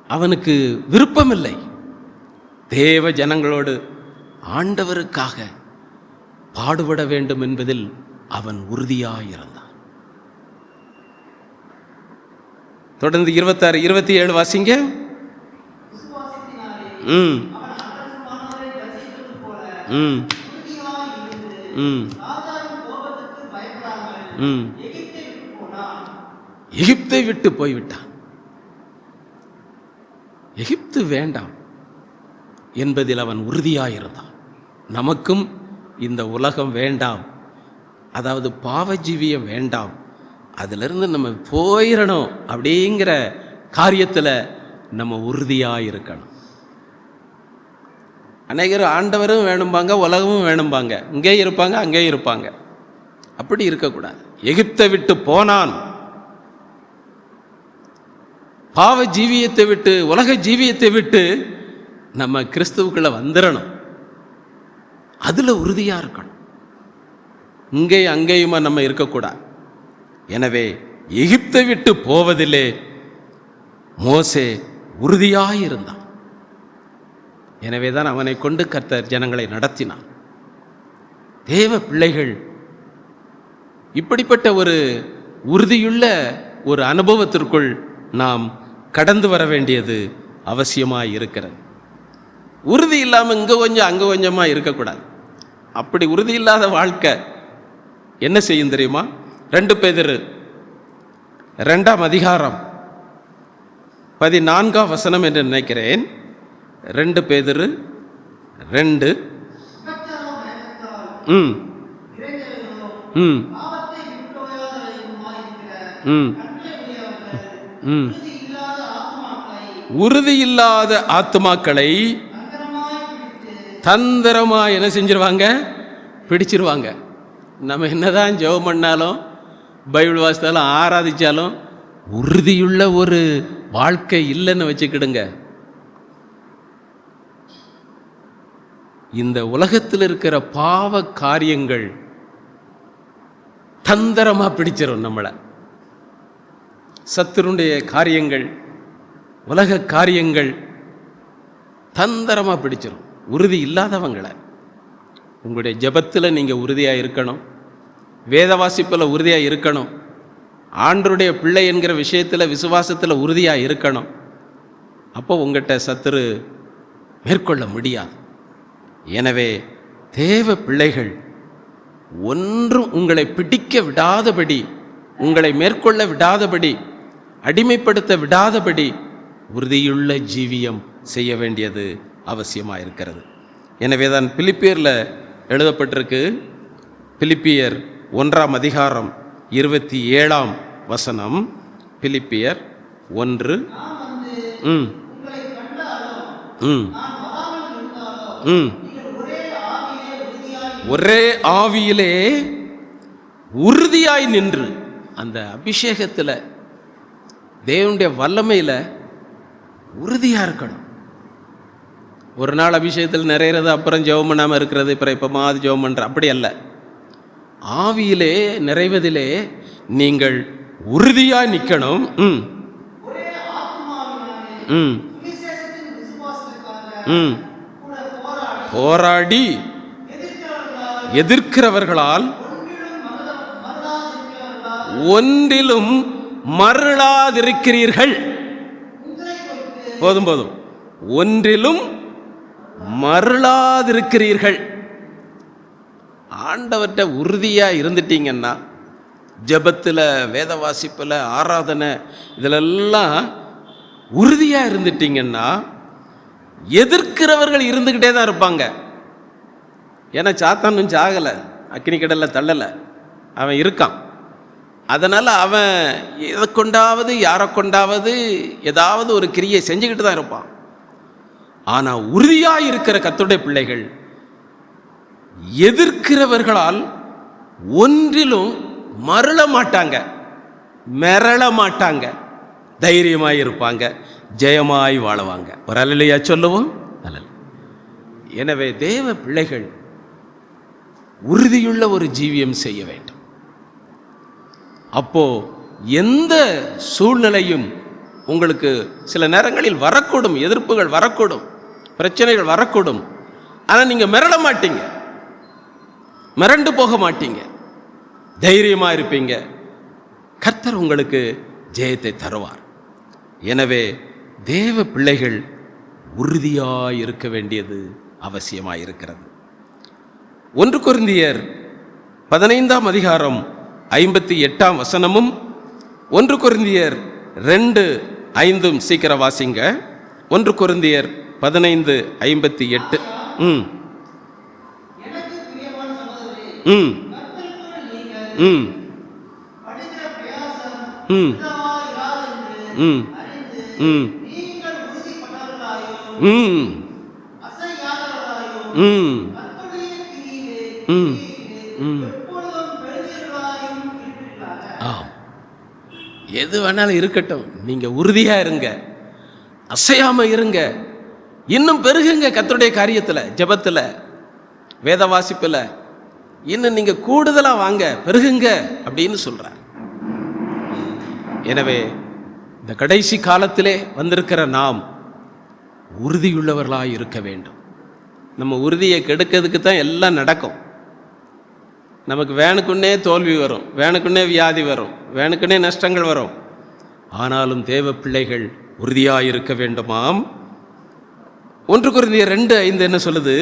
அவனுக்கு விருப்பமில்லை. தேவ ஜனங்களோடு ஆண்டவருக்காக பாடுபட வேண்டும் என்பதில் அவன் உறுதியாயிருந்தான். தொடர்ந்து 26, 27 வாசிங்க. எகிப்தை விட்டு போய்விட்டான். எகிப்து வேண்டாம் என்பதில் அவன் உறுதியாயிருந்தான். நமக்கும் இந்த உலகம் வேண்டாம், அதாவது பாவஜீவியம் வேண்டாம், அதிலிருந்து நம்ம போயிடணும் அப்படிங்கிற காரியத்தில் நம்ம உறுதியாயிருக்கணும். அநேகர் ஆண்டவரும் வேணும்பாங்க, உலகமும் வேணும்பாங்க, இங்கே இருப்பாங்க அங்கே இருப்பாங்க. அப்படி இருக்கக்கூடாது. எகிப்தை விட்டு போனான். பாவ ஜீவியத்தை விட்டு, உலக ஜீவியத்தை விட்டு நம்ம கிறிஸ்துவுக்குள்ள வந்துடணும். அதுல உறுதியா இருக்கணும். இங்கே அங்கேயுமா நம்ம இருக்கக்கூடாது. எனவே எகிப்தை விட்டு போவதிலே மோசே உறுதியாயிருந்தான். எனவேதான் அவனை கொண்டு கர்த்தர் ஜனங்களை நடத்தினான். தேவ பிள்ளைகள் இப்படிப்பட்ட ஒரு உறுதியுள்ள ஒரு அனுபவத்திற்குள் நாம் கடந்து வர வேண்டியது அவசியமாக இருக்கிறது. உறுதி இல்லாமல் இங்கே கொஞ்சம் அங்கே கொஞ்சமாக இருக்கக்கூடாது. அப்படி உறுதி இல்லாத வாழ்க்கை என்ன செய்யும் தெரியுமா? 2 பேதுரு 2ஆம் அதிகாரம் 14ஆம் வசனம் என்று நினைக்கிறேன். 2 பேதுரு 2 உறுதியில்லாத ஆத்துமாக்களை தந்திரமா என்ன செஞ்சிருவாங்க? பிடிச்சிருவாங்க. நம்ம என்னதான் ஜெபம் பண்ணாலும், பைபிள் வாசித்தாலும், ஆராதிச்சாலும் உறுதியுள்ள ஒரு வாழ்க்கை இல்லைன்னு வச்சுக்கிடுங்க, இந்த உலகத்தில் இருக்கிற பாவ காரியங்கள் தந்திரமா பிடிச்சிரும் நம்மளை. சத்துருடைய காரியங்கள், உலக காரியங்கள் தந்திரமாக பிடிச்சிடும் உறுதி இல்லாதவங்களை. உங்களுடைய ஜெபத்தில் நீங்கள் உறுதியாக இருக்கணும், வேத வாசிப்பில் உறுதியாக இருக்கணும், ஆண்டருடைய பிள்ளை என்கிற விஷயத்தில் விசுவாசத்தில் உறுதியாக இருக்கணும். அப்போ உங்கள்கிட்ட சத்துரு மேற்கொள்ள முடியாது. எனவே தேவ பிள்ளைகள் ஒன்றும் உங்களை பிடிக்க விடாதபடி, உங்களை மேற்கொள்ள விடாதபடி, அடிமைப்படுத்த விடாதபடி உறுதியுள்ள ஜீவியம் செய்ய வேண்டியது அவசியமாக இருக்கிறது. எனவே தான் பிலிப்பியரில் எழுதப்பட்டிருக்கு. பிலிப்பியர் 1ஆம் அதிகாரம் 27ஆம் வசனம். பிலிப்பியர் 1. ஒரே ஆவியிலே உறுதியாய் நின்று, அந்த அபிஷேகத்தில் தேவனுடைய வல்லமையில் உறுதியாக இருக்கணும். ஒரு நாள் அபிஷேகத்தில் நிறையிறது, அப்புறம் ஜெபம் பண்ணாமல் இருக்கிறது, அப்புறம் இப்போ மாதிரி ஜெபம் பண்ணுற, அப்படி அல்ல. ஆவியிலே நிறைவதிலே நீங்கள் உறுதியாக நிற்கணும். போராடி எதிர்க்கிறவர்களால் ஒன்றிலும் மருளாதிருக்கிறீர்கள். போதும் போதும், ஒன்றிலும் மருளாதிருக்கிறீர்கள். ஆண்டவர்கிட்ட உறுதியாக இருந்துட்டீங்கன்னா, ஜெபத்தில், வேத வாசிப்பில், ஆராதனை இதிலெல்லாம் உறுதியாக இருந்துட்டீங்கன்னா, எதிர்க்கிறவர்கள் இருந்துக்கிட்டே தான் இருப்பாங்க. ஏன்னா சாத்தானும் சாகலை, அக்கினி கடலில் தள்ளலை, அவன் இருக்கான். அதனால் அவன் எதை கொண்டாவது யாரை கொண்டாவது ஏதாவது ஒரு கிரியை செஞ்சுக்கிட்டு தான் இருப்பான். ஆனால் உறுதியாக இருக்கிற கர்த்தருடைய பிள்ளைகள் எதிர்க்கிறவர்களால் ஒன்றிலும் மருள மாட்டாங்க, மிரள மாட்டாங்க, தைரியமாய் இருப்பாங்க, ஜெயமாய் வாழுவாங்க. ஒரு அல்லேலூயா சொல்லுவோம். எனவே தேவ பிள்ளைகள் உறுதியுள்ள ஒரு ஜீவியம் செய்ய வேண்டும். அப்போ எந்த சூழ்நிலையும் உங்களுக்கு சில நேரங்களில் வரக்கூடும், எதிர்ப்புகள் வரக்கூடும், பிரச்சனைகள் வரக்கூடும். ஆனால் நீங்கள் மிரள மாட்டீங்க, மிரண்டு போக மாட்டீங்க, தைரியமாக இருப்பீங்க. கர்த்தர் உங்களுக்கு ஜெயத்தை தருவார். எனவே தேவ பிள்ளைகள் உறுதியாய் இருக்க வேண்டியது அவசியமாக இருக்கிறது. 1 கொரிந்தியர் 15ஆம் அதிகாரம் 58ஆம் வசனமும் 1 கொரிந்தியர் 2:5 சீக்கிரம் வாசிங்க. 1 கொரிந்தியர் 15:58. எது வேணாலும் இருக்கட்டும், நீங்க உறுதியா இருங்க, அசையாம இருங்க, இன்னும் பெருகுங்க. கர்த்தருடைய காரியத்துல, ஜெபத்துல, வேத வாசிப்புல இன்னும் நீங்க கூடுதலா வாங்க, பெருகுங்க அப்படின்னு சொல்றார். எனவே இந்த கடைசி காலத்திலே வந்திருக்கிற நாம் உறுதியுள்ளவர்களாக இருக்க வேண்டும். நம்ம உறுதியை கெடுக்கிறதுக்கு தான் எல்லாம் நடக்கும். நமக்கு வேணுக்குன்னே தோல்வி வரும், வேணுக்குன்னே வியாதி வரும், வேணுக்குன்னே நஷ்டங்கள் வரும். ஆனாலும் தேவ பிள்ளைகள் உறுதியாக இருக்க வேண்டுமாம். 1 கொரிந்தியர் 2:5 என்ன சொல்லுது?